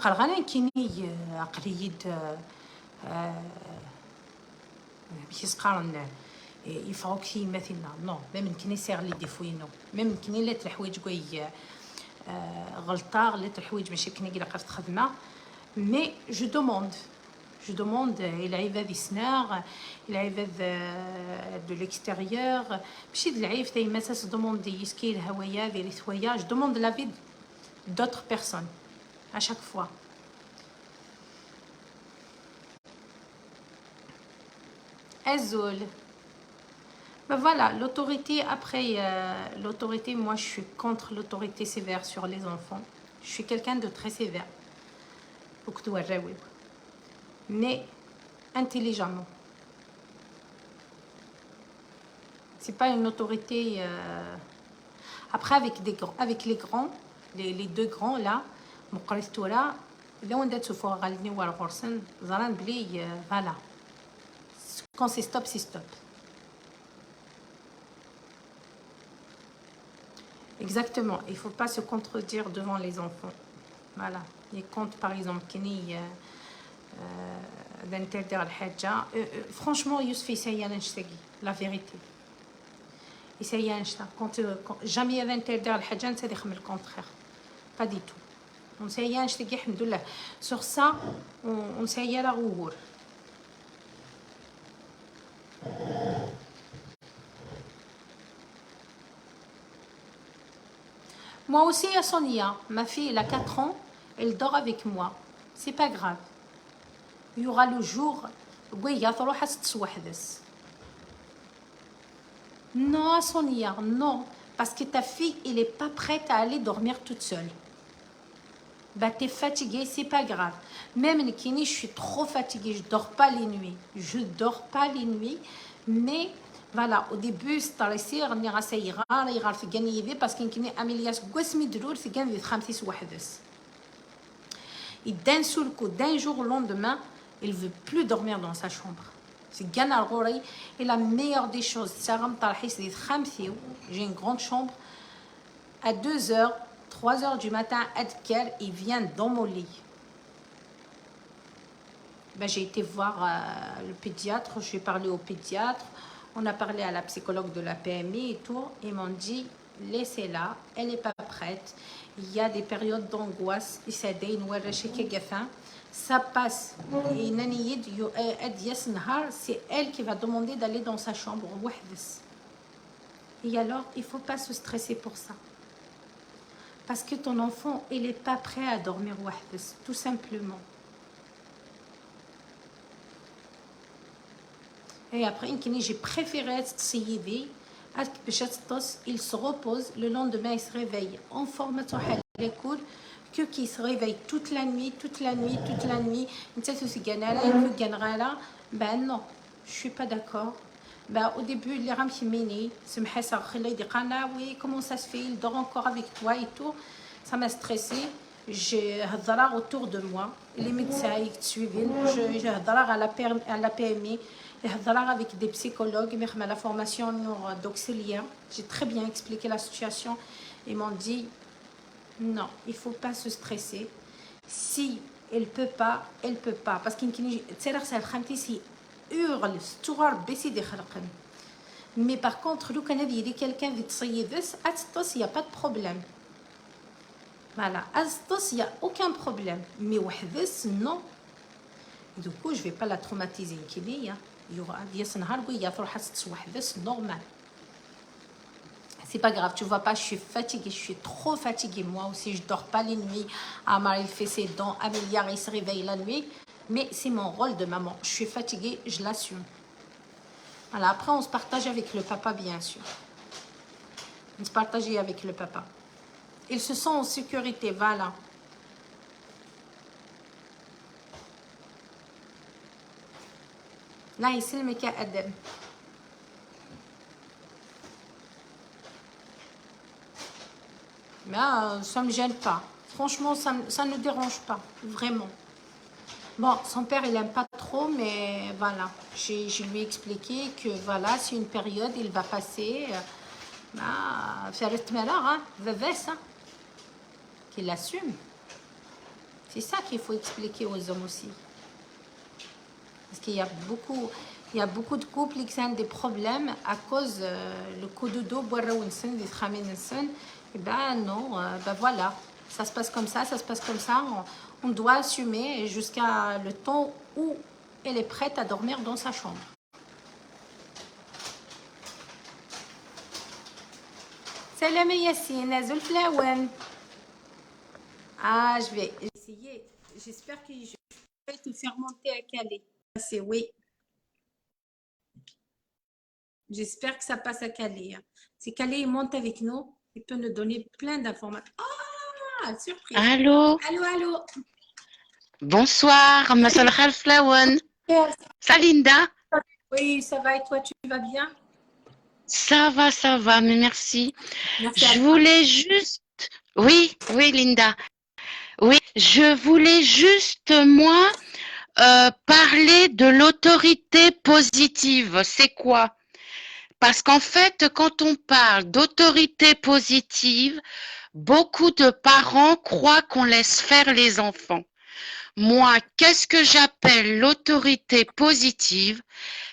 تقرا غانا كيني عقلية باش يسقارن يفرق كي مثلنا نو ما ممكن يصير لي ديفوينو ما ممكن لا الحوايج كوي غلطه لا الحوايج ماشي كني قال قرت خدمه مي جو دوموند الى عباد سنار الى عباد دو ليكستيريور ماشي العيف تاي ما ساس دوموندي يسكي الهوايا ديال ثوايا جو دوموند لا في d'autres personnes à chaque fois. Azul. Ben voilà, l'autorité, après, l'autorité, moi je suis contre l'autorité sévère sur les enfants. Je suis quelqu'un de très sévère. Mais intelligemment. C'est pas une autorité... Après, avec les grands, les deux grands là, مقريتورا لو ندات فوق غالني ورا غرسن زران بلي فوالا كون سي ستوب سي ستوب exactement il faut pas se contredire devant les enfants voilà les comptes par exemple كني d'interdire الحاجه franchement يوسفي سيانا نشتكي la vérité يسيا نشتا quand jamais d'interdire الحاجه انت تخمم الكونترير pas du tout on sait alhamdoulilah sur ça on sait la roue moi aussi à Sonia ma fille elle a 4 ans elle dort avec moi c'est pas grave il y aura le jour où il y a تروح تسوحدس Non, Sonia, non. Parce que ta fille, elle n'est pas prête à aller dormir toute seule. Bah, t'es fatiguée, c'est pas grave. Même Nikini, je suis trop fatiguée, je dors pas les nuits. Je dors pas les nuits, mais voilà, au début, c'est à l'essai, on ira سيغار يغار في جانيبي parce que Nikini Amélia قسمي درور في جان خمسة وحدس. Et d'un seul coup, d'un jour au lendemain, il veut plus dormir dans sa chambre. C'est Gana Rory et la meilleure des choses. J'ai une grande chambre. À 2h, 3h du matin, Adker, il vient dans mon lit. Ben, j'ai été voir le pédiatre, j'ai parlé au pédiatre, on a parlé à la psychologue de la PMI et tout. Ils m'ont dit, laissez-la, elle n'est pas prête. Il y a des périodes d'angoisse. Ça passe. C'est elle qui va demander d'aller dans sa chambre. Et alors, il ne faut pas se stresser pour ça. Parce que ton enfant, il n'est pas prêt à dormir tout simplement. Et après, j'ai préféré être sayyidi. Il se repose, le lendemain il se réveille en forme que qui se réveille toute la nuit. Ben non, je suis pas d'accord. Ben, au début, les rames qui m'énervent, oui, comment ça se fait, il dort encore avec toi et tout. Ça m'a stressé. J'ai Hadara autour de moi, les médecins qui suivent, j'ai Hadara à la PMI, j'ai Hadara avec des psychologues, mais la formation d'auxiliaire. J'ai très bien expliqué la situation. Ils m'ont dit, non, il ne faut pas se stresser. Si elle ne peut pas, elle ne peut pas. Parce qu'il hurle, mais par contre, il y a quelqu'un qui il n'y a pas de problème. Voilà, il n'y a aucun problème. Mais non. Du coup, je ne vais pas la traumatiser. Il y aura normal. C'est pas grave, tu vois pas, je suis fatiguée, je suis trop fatiguée. Moi aussi, je dors pas les nuits. Amar, il fait ses dents, Amélia, il se réveille la nuit. Mais c'est mon rôle de maman. Je suis fatiguée, je l'assume. Voilà, après, on se partage avec le papa, bien sûr. On se partage avec le papa. Ils se sentent en sécurité, voilà. Là, ici, le mec Adam. Mais ça ne me gêne pas. Franchement, ça ne nous dérange pas, vraiment. Bon, son père, il n'aime pas trop, mais voilà. Je lui ai expliqué que voilà, c'est une période, il va passer. Faire ça, qu'il assume. C'est ça qu'il faut expliquer aux hommes aussi. Parce qu'il y a beaucoup de couples qui ont des problèmes à cause le coup de dos, et ben non, ben voilà, ça se passe comme ça, on doit assumer jusqu'à le temps où elle est prête à dormir dans sa chambre. Salam Yassine, Zulflawen. Ah, je vais essayer. J'espère que je vais te faire monter à Calais. C'est oui. J'espère que ça passe à Calais. Si Calais monte avec nous, il peut nous donner plein d'informations. Ah, surprise. Allô? Allô. Bonsoir, Masal Khalflawan. Ça, Linda? Oui, ça va et toi, tu vas bien? Ça va, mais merci. Merci je voulais juste... Oui, Linda. Oui, je voulais juste, moi, parler de l'autorité positive. C'est quoi? Parce qu'en fait, quand on parle d'autorité positive, beaucoup de parents croient qu'on laisse faire les enfants. Moi, qu'est-ce que j'appelle l'autorité positive?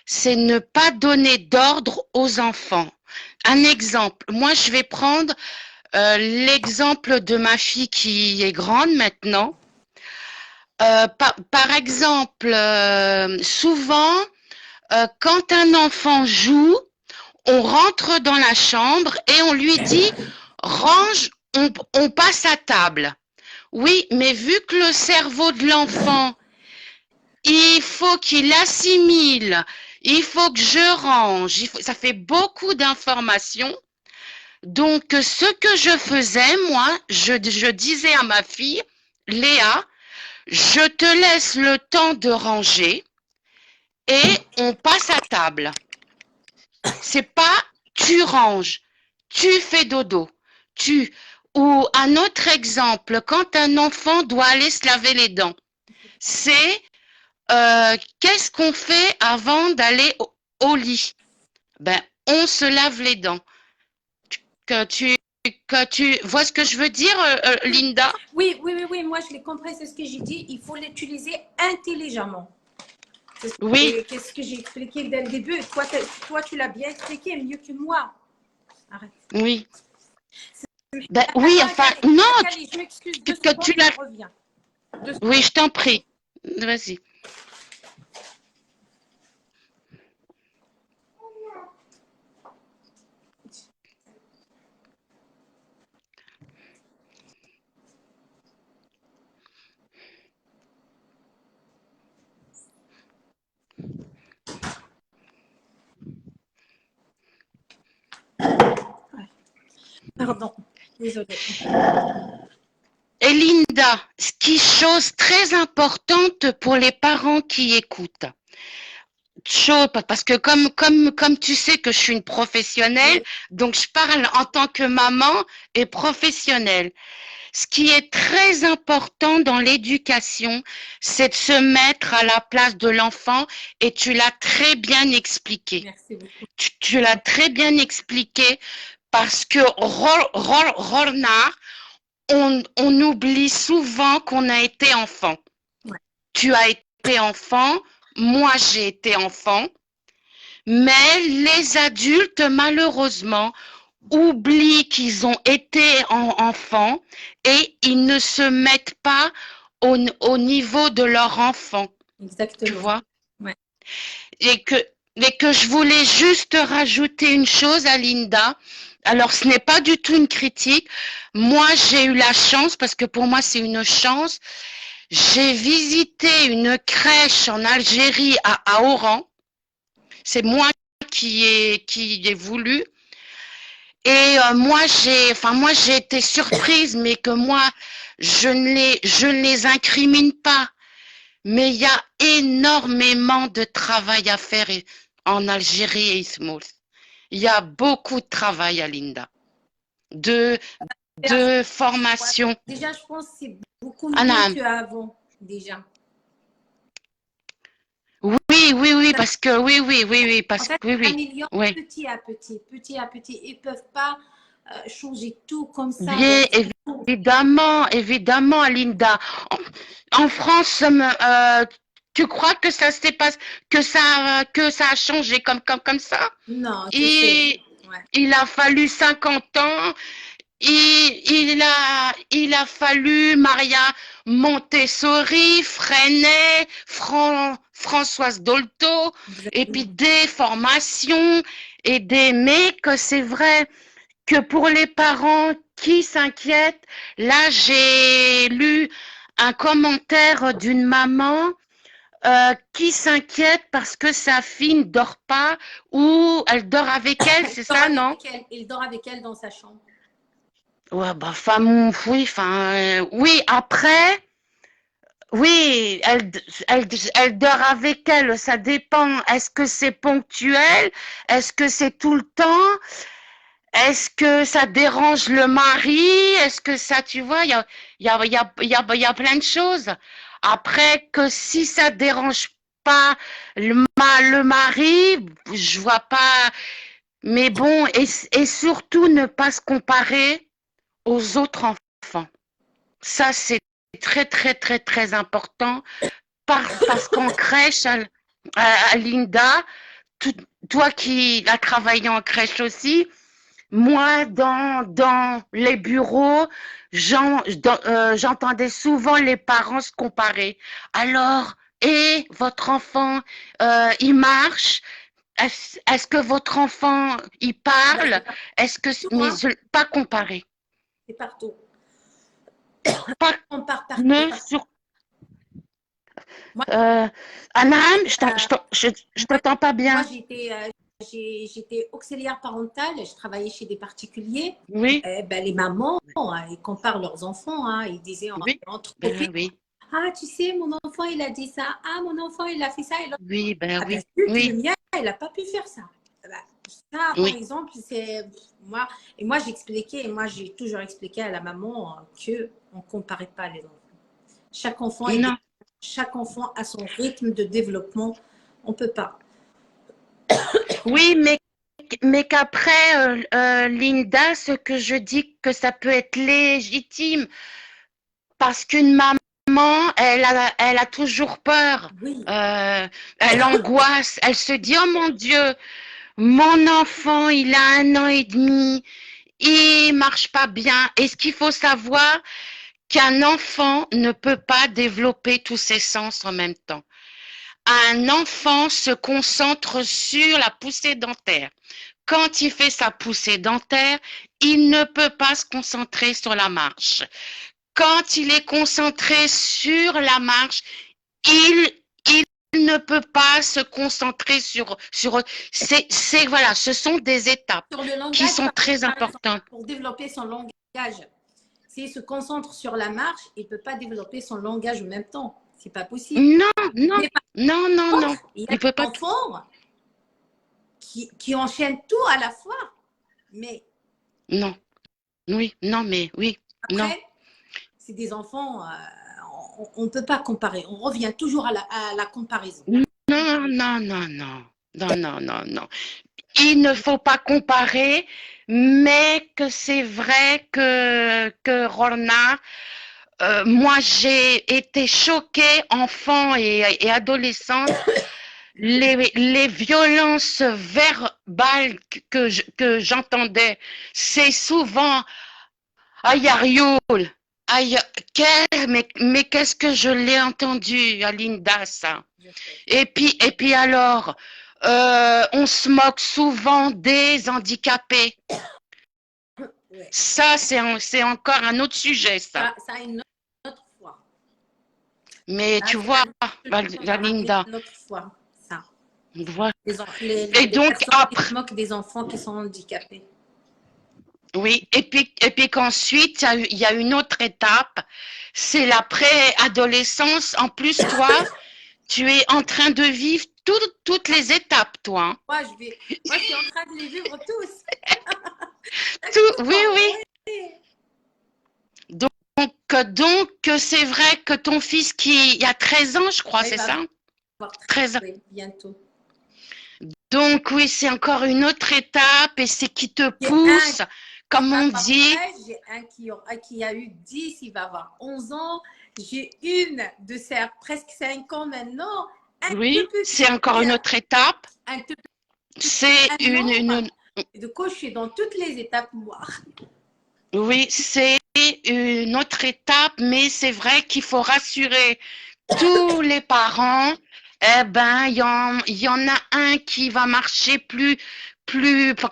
C'est ne pas donner d'ordre aux enfants. Un exemple, moi je vais prendre l'exemple de ma fille qui est grande maintenant. Par exemple, souvent, quand un enfant joue, on rentre dans la chambre et on lui dit « range, on passe à table ». Oui, mais vu que le cerveau de l'enfant, il faut qu'il assimile, il faut que je range. Ça fait beaucoup d'informations. Donc, ce que je faisais, moi, je disais à ma fille, Léa, je te laisse le temps de ranger et on passe à table. C'est pas tu ranges, tu fais dodo, ou un autre exemple, quand un enfant doit aller se laver les dents, c'est qu'est-ce qu'on fait avant d'aller au lit? Ben, on se lave les dents. Que tu vois ce que je veux dire, Linda? Oui, moi je l'ai compris, c'est ce que j'ai dit. Il faut l'utiliser intelligemment. Oui. Qu'est-ce que j'ai expliqué dès le début? Toi, tu l'as bien expliqué mieux que moi. Arrête. Oui. Ben, oui, enfin, non, Je m'excuse, que tu l'as. Reviens. Oui, je t'en prie. Vas-y. Pardon, désolée. Et Linda, ce qui est chose très importante pour les parents qui écoutent. Parce que comme tu sais que je suis une professionnelle, donc je parle en tant que maman et professionnelle. Ce qui est très important dans l'éducation, c'est de se mettre à la place de l'enfant et tu l'as très bien expliqué. Merci beaucoup. Tu l'as très bien expliqué parce que Rolnar, on oublie souvent qu'on a été enfant. Ouais. Tu as été enfant, moi j'ai été enfant, mais les adultes, malheureusement, oublient qu'ils ont été enfants et ils ne se mettent pas au niveau de leur enfant. Exactement. Tu vois? Ouais. Et que je voulais juste rajouter une chose à Linda. Alors, ce n'est pas du tout une critique. Moi, j'ai eu la chance, parce que pour moi, c'est une chance. J'ai visité une crèche en Algérie à Oran. C'est moi qui ai voulu. Et moi, j'ai été surprise, mais que moi, je ne les incrimine pas. Mais il y a énormément de travail à faire en Algérie et Ismaël. Il y a beaucoup de travail à Linda. De formation. Déjà, je pense que c'est beaucoup mieux qu'avant, déjà. Oui, parce que oui, parce en fait, que oui. Améliore petit à petit. Ils ne peuvent pas changer tout comme ça. Bien, évidemment, Linda. En France, tu crois que ça s'est passé, que ça a changé comme ça? Non, il a fallu 50 ans. Il a fallu Maria Montessori, Freinet, Françoise Dolto, et puis des formations et mais que c'est vrai que pour les parents qui s'inquiètent, là j'ai lu un commentaire d'une maman qui s'inquiète parce que sa fille ne dort pas ou elle dort avec elle, c'est ça, non? Il dort avec elle dans sa chambre. Ouais, bah, oui, après, oui, elle dort avec elle, ça dépend. Est-ce que c'est ponctuel? Est-ce que c'est tout le temps? Est-ce que ça dérange le mari? Est-ce que ça, tu vois, il y a plein de choses. Après, que si ça dérange pas le mari, je vois pas. Mais bon, et surtout ne pas se comparer aux autres enfants. Ça, c'est très important parce qu'en crèche, à Linda, toi qui as travaillé en crèche aussi, moi, dans les bureaux, j'entendais souvent les parents se comparer. Alors, et votre enfant, il marche? Est-ce que votre enfant, il parle? Est-ce que, mais pas comparer. C'est partout. Pas, On part partout. Moi, Anaham, je moi, t'entends pas moi, bien. j'étais auxiliaire parentale, je travaillais chez des particuliers. Oui, Ben, les mamans, hein, ils comparent leurs enfants, hein, ils disaient oui, entre ben oui, ah, tu sais, mon enfant, il a dit ça. Ah, mon enfant, il a fait ça. oui, ben Ah, ben, oui, zut, le oui, mien, il n'a pas pu faire ça. Ah, ben, ça, par oui. exemple, c'est moi. Et moi, j'expliquais, moi, j'ai toujours expliqué à la maman que on ne comparait pas les enfants. Chaque enfant est Non, chaque enfant a son rythme de développement. On ne peut pas. oui, mais qu'après, Linda, ce que je dis que ça peut être légitime parce qu'une maman, elle a toujours peur. Oui, Elle angoisse. Elle se dit, oh mon Dieu, mon enfant, il a 1 an et demi, il marche pas bien. Et ce qu'il faut savoir, qu'un enfant ne peut pas développer tous ses sens en même temps. Un enfant se concentre sur la poussée dentaire. Quand il fait sa poussée dentaire, il ne peut pas se concentrer sur la marche. Quand il est concentré sur la marche, il ne peut pas se concentrer voilà, ce sont des étapes sur le langage, qui sont très par exemple, importantes. pour développer son langage. S'il se concentre sur la marche, il ne peut pas développer son langage en même temps. C'est pas possible. Non, non, Mais par non, non, non. contre, il y a Il peut des pas. enfants qui enchaînent tout à la fois. Mais Non, oui, non, mais oui, non. après, c'est des enfants, on ne peut pas comparer. On revient toujours à la comparaison. Non, non, non, non, non, non, non, non. Il ne faut pas comparer, mais que c'est vrai que Rona, moi j'ai été choquée enfant et adolescente, les violences verbales que j'entendais, c'est souvent aïe Arioul, aïe, mais qu'est-ce que je l'ai entendu à Linda ça. Et puis alors, on se moque souvent des handicapés. Ouais. Ça, c'est encore un autre sujet, ça. Ça une autre fois. Mais Ça, tu c'est vois, un la Linda, une autre fois. Ça. voilà. Les Et donc, personnes qui se moquent des enfants qui sont handicapés. oui, et puis qu'ensuite, il y a une autre étape, c'est la préadolescence. En plus, toi, tu es en train de vivre toutes les étapes, toi. Hein. Moi, je suis en train de les vivre tous. Oui, oui. Donc, c'est vrai que ton fils il a 13 ans, je crois, Ouais, c'est il va ça? avoir 13 ans. oui, bientôt. Donc, oui, c'est encore une autre étape et c'est qui te pousse, comme on dit. J'ai un qui a eu 10, il va avoir 11 ans. J'ai une de ses presque 5 ans maintenant. Oui, c'est encore une autre étape. Un tout C'est une. De cocher dans toutes les étapes, moi. Oui, c'est une autre étape, mais c'est vrai qu'il faut rassurer tous les parents. Eh ben, il y en a un qui va marcher plus,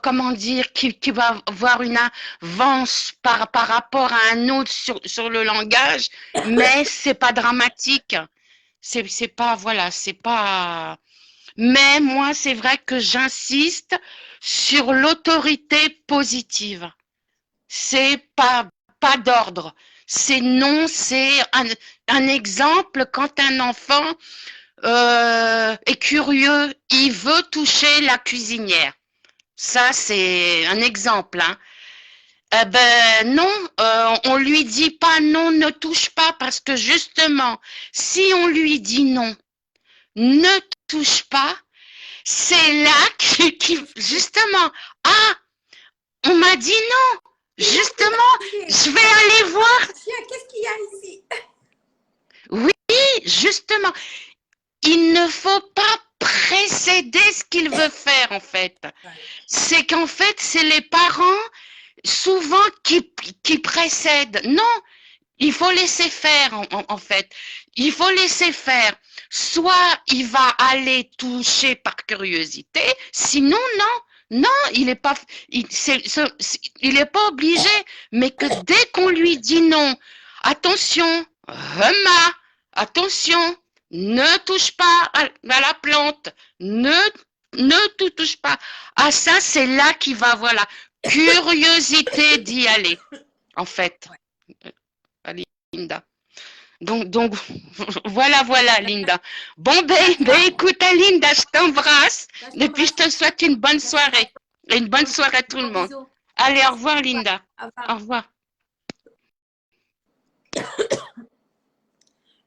comment dire, qui va avoir une avance par rapport à un autre sur le langage, mais c'est pas dramatique. C'est pas, voilà, c'est pas. Mais moi, c'est vrai que j'insiste sur l'autorité positive. C'est pas d'ordre. C'est non, c'est un exemple quand un enfant est curieux, il veut toucher la cuisinière. Ça, c'est un exemple. Hein. Eh ben non, on lui dit pas non, ne touche pas, parce que justement, si on lui dit non, ne touche pas, c'est là qui justement, ah, on m'a dit non. Justement, je vais aller voir. Qu'est-ce qu'il y a ici? Oui, justement. Il ne faut pas précéder ce qu'il veut faire, en fait. C'est qu'en fait, c'est les parents, souvent, qui précèdent. Non, il faut laisser faire, en fait. Il faut laisser faire. Soit il va aller toucher par curiosité, sinon, non. Non, il est pas obligé, mais que dès qu'on lui dit non, attention, Rema, attention, Ne touche pas à la plante. Ne tout touche pas. Ah, ça, c'est là qu'il va avoir la curiosité d'y aller, en fait, Linda. Donc, voilà, Linda. Bon, ben, écoute, Linda, je t'embrasse. Et puis, je te souhaite une bonne soirée. Et une bonne soirée à tout le monde. Allez, au revoir, Linda. Au revoir.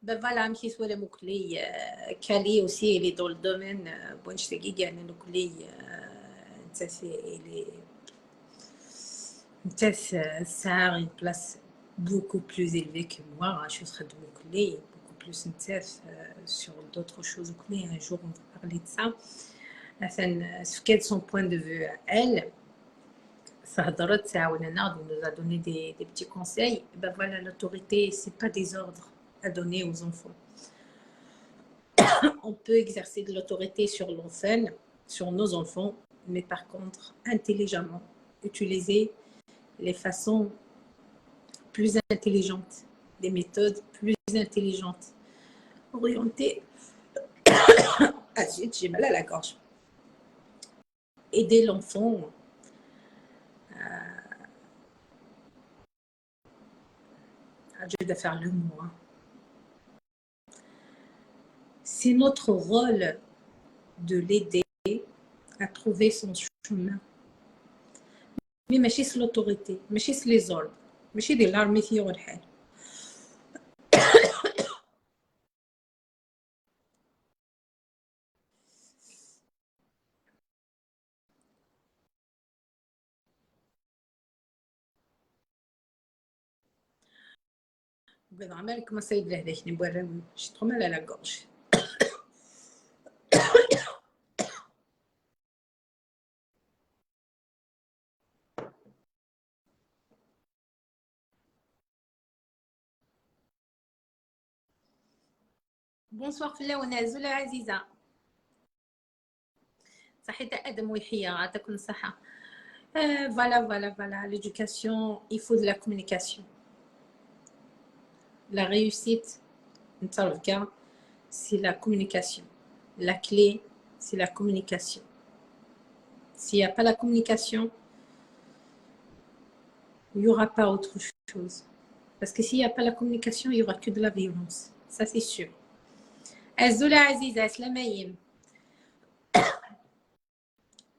Ben voilà, مشي سوالة مكلي كالي aussi il est dans le domaine بونش دقيقة يعني نكلي انت ça a une place beaucoup plus élevée que moi je serais de مكلي beaucoup plus intense sur d'autres choses مكلي un jour on va parler de ça مثلا quel son point de vue à elle Sahdarat Saounana nous a donné des petits conseils. Ben voilà, l'autorité, c'est pas des ordres à donner aux enfants. On peut exercer de l'autorité sur l'enfant, sur nos enfants, mais par contre, intelligemment, utiliser les façons plus intelligentes, des méthodes plus intelligentes, orientées. Ah, j'ai mal à la gorge. Aider l'enfant de faire le moi. C'est notre rôle de l'aider à trouver son chemin. Mais ماشي c'est l'autorité, ماشي c'est les ordres, ماشي ديال l'armée في الحال. Ben عمال commencer à يبلهدشني بوراوي, j'ai trop mal à la gorge. Bonsoir فلاونة زولا عزيزة. صحيت أدم ويحيى يعطيكم الصحة. Voilà. L'éducation, il faut de la communication. La réussite, c'est la communication. La clé, c'est la communication. S'il n'y a pas la communication, il n'y aura pas autre chose. Parce que s'il n'y a pas la communication, il n'y aura que de la violence. Ça, c'est sûr. Azoula Aziza, Slamaïm.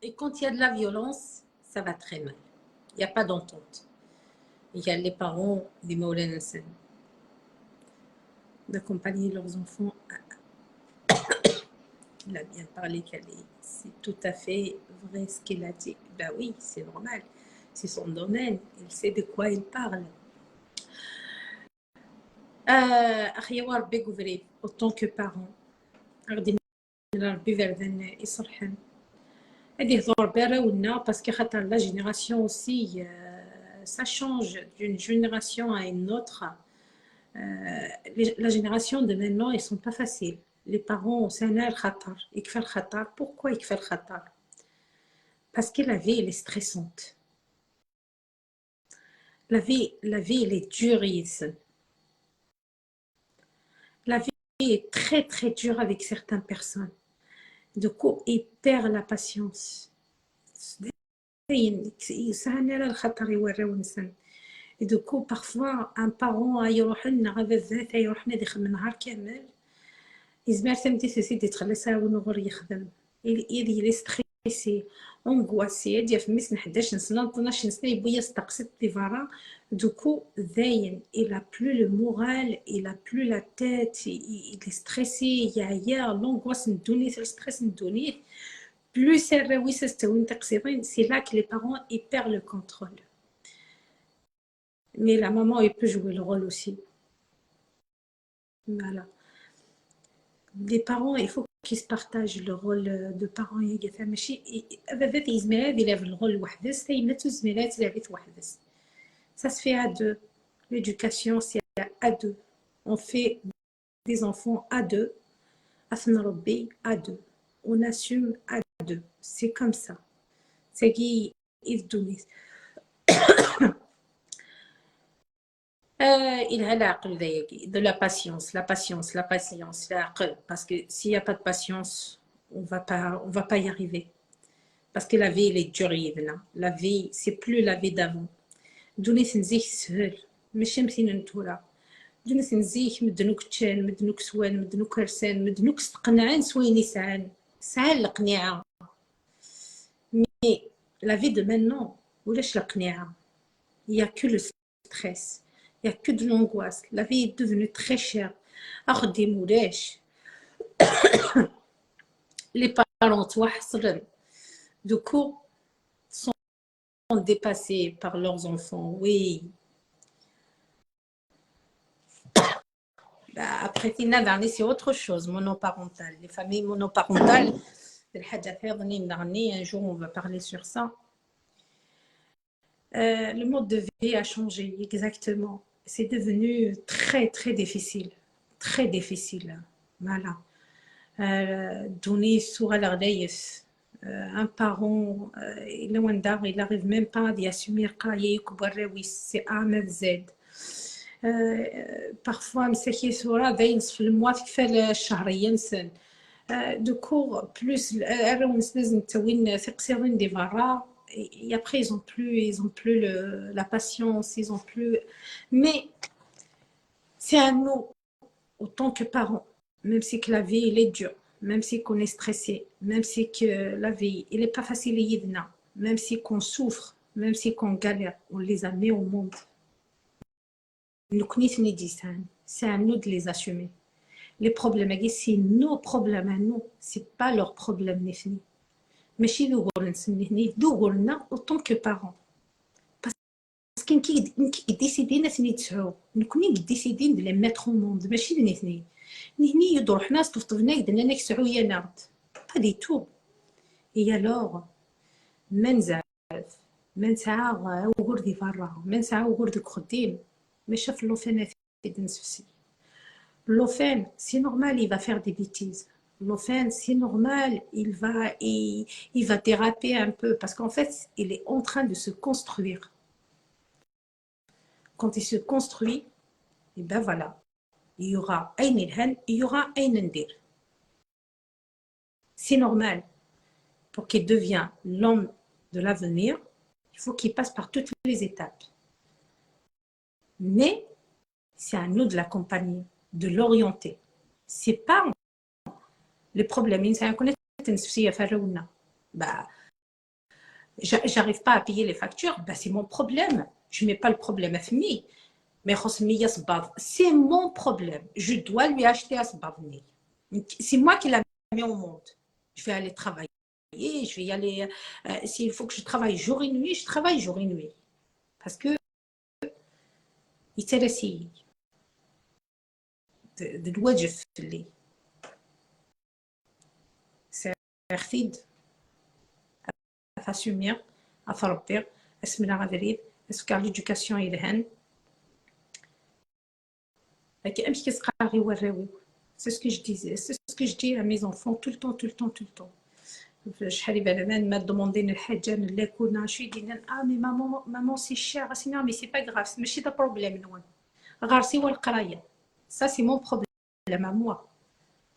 Et quand il y a de la violence, ça va très mal. Il n'y a pas d'entente. Il y a les parents des Maulana Hassan d'accompagner leurs enfants. Il a bien parlé, c'est tout à fait vrai ce qu'il a dit. Ben oui, c'est normal. C'est son domaine. Il sait de quoi il parle. Autant que parents. Parce que la génération aussi, ça change d'une génération à une autre. La génération de maintenant, ils ne sont pas faciles. Les parents, c'est un khatar. Pourquoi il fait le khatar? Parce que la vie, elle est stressante. La vie, elle est dure ici. La vie est très, très dure avec certaines personnes. Du coup, ils perdent la patience. Et du coup, parfois, un parent il est stressé, angoissé, du coup, il n'a plus le moral, il n'a plus la tête, il est stressé, il y a l'angoisse, le stress, plus c'est là que les parents ils perdent le contrôle. Mais la maman, elle peut jouer le rôle aussi. Voilà. Les parents, il faut qu'ils se partagent le rôle de parents. Ça se fait à deux. L'éducation, c'est à deux. On fait des enfants à deux. À deux. On assume à deux. C'est comme ça. C'est qui ils donnent. Il a l'aql de la patience, l'aql. Parce que s'il n'y a pas de patience, on va pas y arriver. Parce que la vie, elle est dure, Yvna. La vie, c'est plus la vie d'avant. دوني تنزيك سهل ماشي مثينا نتورا دوني تنزيك مدنوك تشان مدنوك سوان مدنوك رسان مدنوك استقنعان سويني سعان القناعة مي لا في دو مانون ولاش القناعة y a que le stress y a que de l'angoisse la vie est devenue très chère أخدي مولاش les parents توحصرن du coup sont dépassés par leurs enfants oui. Après, c'est autre chose, monoparental. Les familles monoparentales, un jour on va parler sur ça. Le mode de vie a changé, exactement. C'est devenu très, très difficile. Très difficile. Voilà. Donner sur un parent, il n'arrive même pas à assumer c'est A même Z. Parfois مساكي صورة باين في الموا كيفاه الشهرية نسن دوكو بلوس الراونس لازم تاوين تقصيرين دي برا et après ils ont plus la patience ils ont plus mais c'est à nous autant que parents même si que la vie elle est dure même si qu'on est stressé même si que la vie elle est pas facile يدنا même si qu'on souffre même si qu'on galère on les a mis au monde. C'est à nous de les assumer. Les problèmes, c'est nos problèmes à nous, c'est pas leurs problèmes. Mais chez nous, autant que parents. Parce qu'ils décident de les mettre au monde. Mais chez nous, pas du tout. Et alors, mais chef l'offense l'offense c'est normal il va faire des bêtises l'offense c'est normal il va déraper un peu parce qu'en fait il est en train de se construire quand il se construit et ben voilà il y aura un ilhan il y aura un ndir c'est normal pour qu'il devienne l'homme de l'avenir il faut qu'il passe par toutes les étapes. Mais c'est à nous de l'accompagner, de l'orienter. C'est pas les problèmes. Bah, j'arrive pas à payer les factures, bah, c'est mon problème. Je mets pas le problème à famille. Mais c'est mon problème. Je dois lui acheter à Sbavni. C'est moi qui l'ai mis au monde. Je vais aller travailler, je vais y aller. S'il faut que je travaille jour et nuit, je travaille jour et nuit. Parce que يترسي الواجب اللي سيرتيد أفاسوميا أفربير اسمنا غادريد اسكار l'éducation يدهن لكن أمشي كيسقاري وراوي c'est ce que je disais c'est ce que je dis à mes enfants tout le temps شحال يبان ما دوموندين الحاجه اللي كنا شي دينا مي مامون سي شير سينا مي سي با غراف ماشي دا بروبليم نون غارسي والقرايه سا سي مون بروبليم ا موا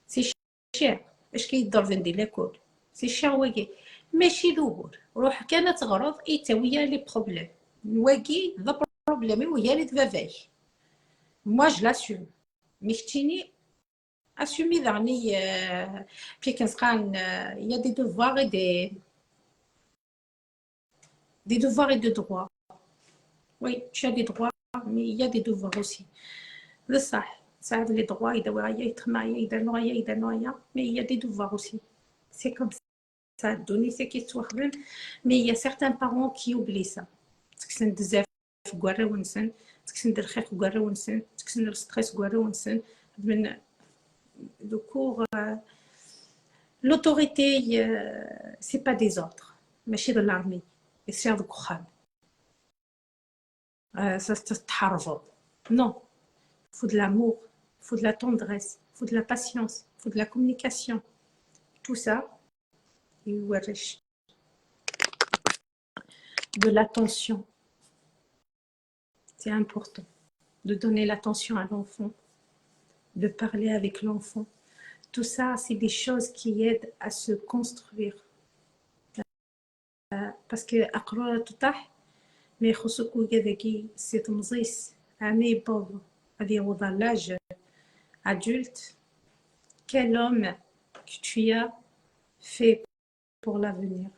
سي شير اش كيدور فين دي ليكول سي شير واكي ماشي دور روح كانت تغرض اي تا ويا لي بروبليم واكي دا بروبليم وهي اللي تفافاي موا جو لاسوم مي ختيني assumer dernier puis il y a des devoirs et des devoirs et des droits oui tu as des droits mais il y a des devoirs aussi le ça a les droits mais il y a des devoirs aussi c'est comme ça donner ces questions mais il y a certains parents qui oublient ça parce que c'est des effets parce que c'est des effets parce que c'est le stress de cours, l'autorité, c'est pas des ordres, mais c'est de l'armée, et c'est de Kohan. Ça se tarve. Non, il faut de l'amour, il faut de la tendresse, il faut de la patience, il faut de la communication. Tout ça, de l'attention. C'est important. de donner l'attention à l'enfant, de parler avec l'enfant. Tout ça, c'est des choses qui aident à se construire. Parce que أقرأ تطح ما يخصك وكذاكي سي تمزيس عمي بابا هذه وضع l'âge adulte. Quel homme que tu as fait pour l'avenir.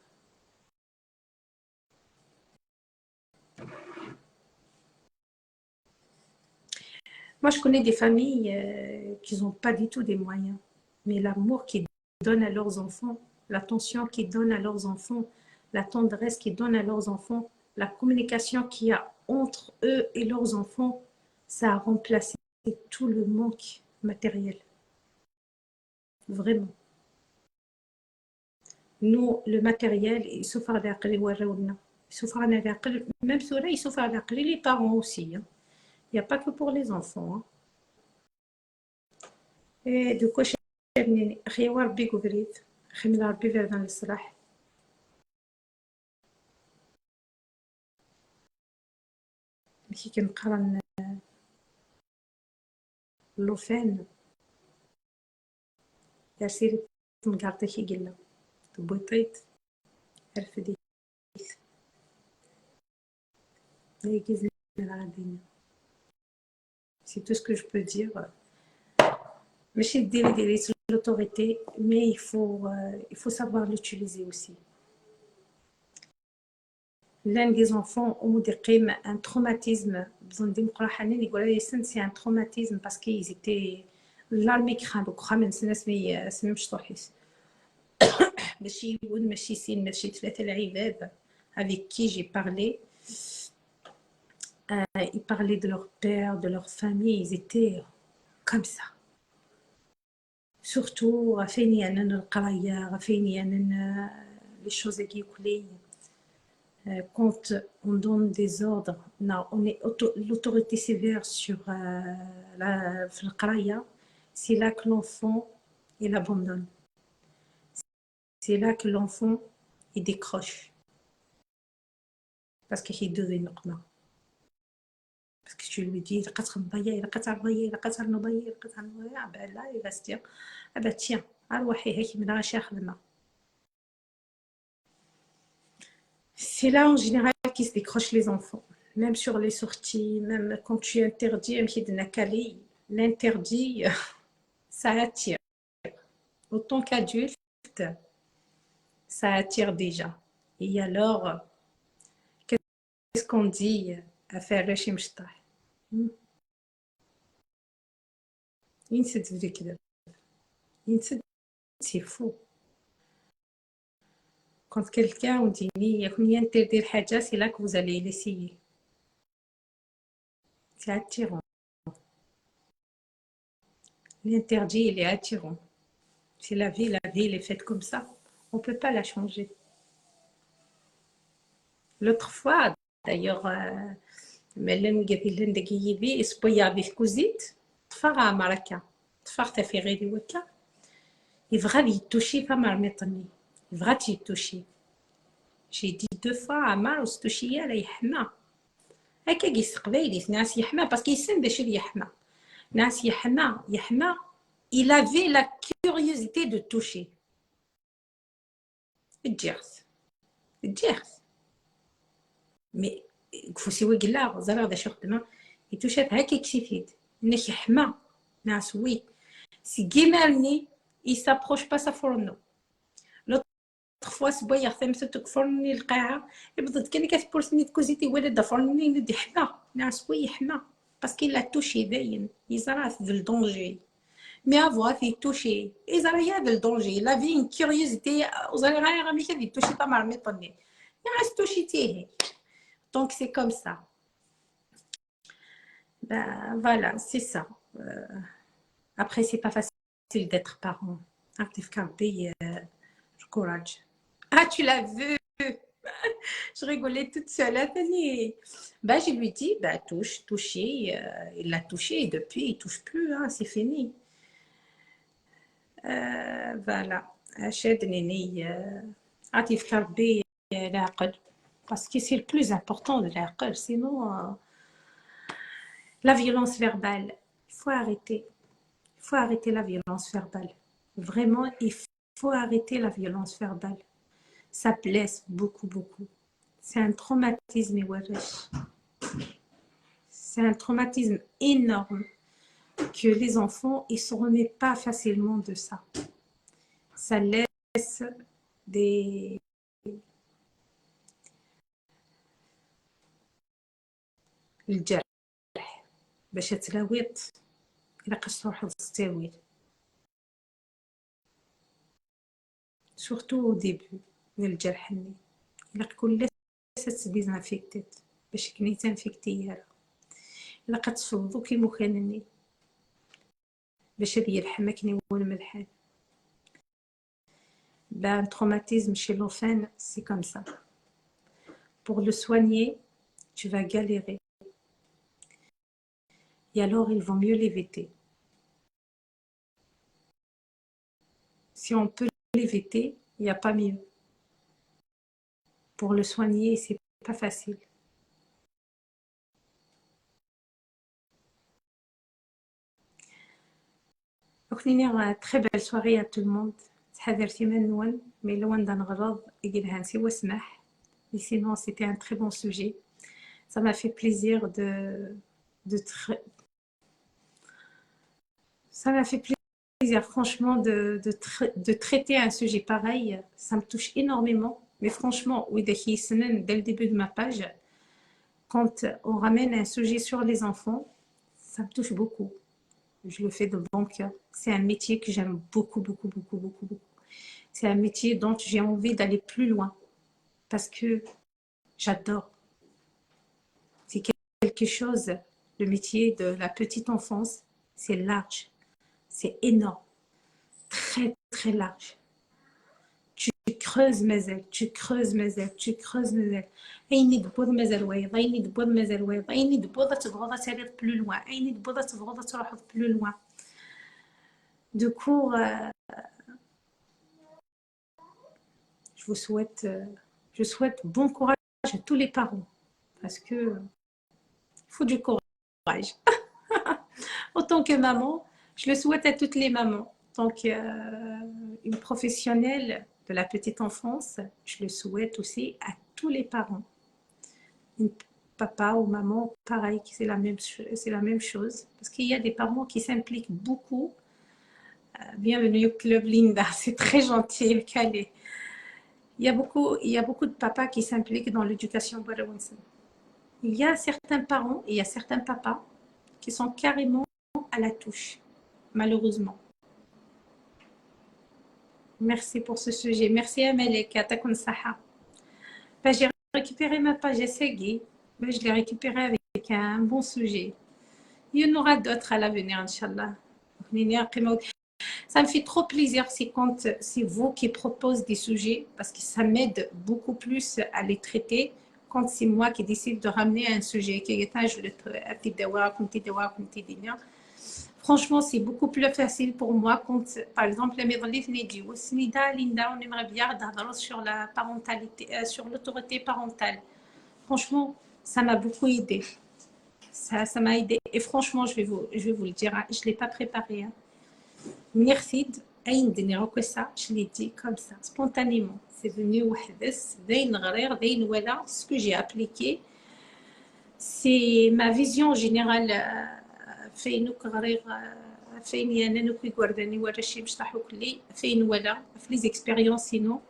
Moi, je connais des familles qui n'ont pas du tout des moyens, mais l'amour qu'ils donnent à leurs enfants, l'attention qu'ils donnent à leurs enfants, la tendresse qu'ils donnent à leurs enfants, la communication qu'il y a entre eux et leurs enfants, ça a remplacé tout le manque matériel. Vraiment. Nous, le matériel, il souffre d'aqli وراونا. Il souffre d'aqli, même cela, il souffre d'aqli les parents aussi. Hein. Il n'y a pas que pour les enfants. Hein. Et du coup, شابني أخي وربي قبريت أخي من ربي فردان الصلاح. كي كنقرا اللوفان دار سيري تنقارطي كي قلنا بويطيط رفديت ليكيز الغاديين. C'est tout ce que je peux dire. ماشي ديري l'autorité, mais il faut savoir l'utiliser aussi. L'un des enfants ont un traumatisme, c'est un traumatisme parce qu'ils étaient l'armée avec qui j'ai parlé. Ils parlaient de leur père, de leur famille, ils étaient comme ça. Surtout, les choses qui quand on donne des ordres, on est l'autorité sévère sur la qraya, c'est là que l'enfant il abandonne. C'est là que l'enfant il décroche. Parce qu'il devait نقمة. Parce que tu lui dis, il va se dire, ah bah tiens, c'est là en général qu'ils se décrochent les enfants. Même sur les sorties, même quand tu interdis, l'interdit, ça attire. Autant qu'adulte, ça attire déjà. Et alors, qu'est-ce qu'on dit à faire le chimchta? C'est faux. Quand quelqu'un vous dit c'est là que vous allez l'essayer. C'est attirant. L'interdit, il est attirant. C'est la vie elle est faite comme ça. On ne peut pas la changer. L'autre fois, d'ailleurs, ملن قبيلن دقيبي اسبويا بيكوزيت تفرع مركا تفرت في غيري وكا يبغى يتوشي فما رميطني يبغى يتوشي جي دي دو فوا عمر وستوشي على يحمى هكا كيس قبايلي ناس يحمى باسكو يسن باش يحمى ناس يحمى il avait la curiosité de toucher الجرس mais كفوسي قلا زرا دا شختنا يتوشات هكا كسيفيد انك يحمى ناس وي سي كيمرني il s'approche pas sa فرنو l'autre fois سبويا ثمسة فرني القاعة يبدت كان كتبورسني تكوزيتي ولد فرني ندي حمى ناس وي حمى باسكو لا توشي باين يزرا في الدونجي مي افوا في توشي يزرا يا في الدونجي لا في une curiosité وزرا غير ملي كدي توشي با مرميطني ناس توشيتيه. Donc, c'est comme ça. Ben, voilà, c'est ça. Après, c'est pas facile d'être parent. Courage. Ah, tu l'as vu. Je rigolais toute seule. Ben, je lui dis, ben, touchez. Il l'a touché et depuis, il ne touche plus. Hein, c'est fini. Voilà. Achète, Néné. Atif Karbi, l'aql. Parce que c'est le plus important de l'aql. Sinon, La violence verbale, il faut arrêter. Il faut arrêter la violence verbale. Vraiment, il faut arrêter la violence verbale. Ça blesse beaucoup, beaucoup. C'est un traumatisme, c'est un traumatisme énorme que les enfants, ils ne se remettent pas facilement de ça. Ça laisse des... الجرح باش تلاويط إلا قصت روحك تستاوي surtout au début من الجرح اللي إلا كل لست ديزانفيكتيت باش كني تنفيكتيها إلا قتفضو كيما كانني باش هذه الحما كني والملحان. Un traumatisme chez l'enfant, c'est comme ça. Pour le soigner, tu vas galérer. Et alors, il vaut mieux l'éviter. Si on peut l'éviter, il n'y a pas mieux. Pour le soigner, c'est pas facile. Donc, une très belle soirée à tout le monde. تحذرتي من نون مي لون نغرض يقولها نسي واسمح. Mais sinon, c'était un très bon sujet. Ça m'a fait plaisir ça m'a fait plaisir franchement de traiter un sujet pareil. Ça me touche énormément. Mais franchement, oui, dès le début de ma page, quand on ramène un sujet sur les enfants, ça me touche beaucoup. Je le fais de bon cœur. C'est un métier que j'aime beaucoup, beaucoup, beaucoup, beaucoup, beaucoup. C'est un métier dont j'ai envie d'aller plus loin parce que j'adore. C'est quelque chose, le métier de la petite enfance, c'est large, c'est énorme, très, très large. Tu creuses mes ailes, tu creuses mes ailes, tu creuses mes ailes. أيني تبوظ مازال وايض، أيني تبوظ مازال وايض، أيني تبوظ تبغى تسالي plus loin، أيني تبوظ تبغى تروح plus loin. Du coup, je souhaite bon courage à tous les parents parce que il faut du courage. Autant que maman, je le souhaite à toutes les mamans. En tant qu'une professionnelle de la petite enfance, je le souhaite aussi à tous les parents. Papa ou maman, pareil, c'est la même chose. Parce qu'il y a des parents qui s'impliquent beaucoup. Bienvenue au club Linda, c'est très gentil, le calé. Il y a beaucoup de papas qui s'impliquent dans l'éducation Barawinsen. Il y a certains parents et il y a certains papas qui sont carrément à la touche, malheureusement. Merci pour ce sujet. Merci à Melek, à Takun Saha. J'ai récupéré ma page Essegui, mais je l'ai récupérée avec un bon sujet. Il y en aura d'autres à l'avenir, Inch'Allah. Ça me fait trop plaisir, c'est vous qui proposez des sujets, parce que ça m'aide beaucoup plus à les traiter quand c'est moi qui décide de ramener un sujet. Franchement, c'est beaucoup plus facile pour moi quand, par exemple, on aimerait bien sur la parentalité, sur l'autorité parentale. Franchement, ça m'a beaucoup aidé. Ça m'a aidé. Et franchement, je vais vous le dire, je ne l'ai pas préparé. Hein. Merci. Je l'ai dit comme ça, spontanément. C'est venu ce que j'ai appliqué. C'est ma vision générale. فين وكغريغ فين يانا كي غورداني ورا شي مشطحو كلي فين ولا في لي زيكسبيريونس سينو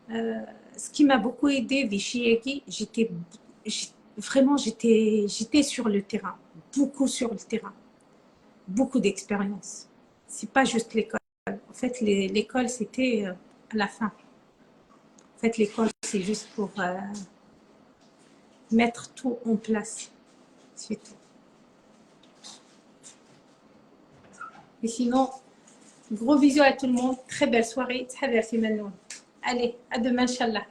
ce qui m'a beaucoup aidé Vichyeki, j'étais sur le terrain, beaucoup sur le terrain, beaucoup d'expérience. C'est pas juste l'école. En fait, l'école c'était à la fin. En fait, l'école c'est juste pour mettre tout en place. C'est tout. Et sinon, gros bisous à tout le monde. Très belle soirée. Allez, à demain, Inch'Allah.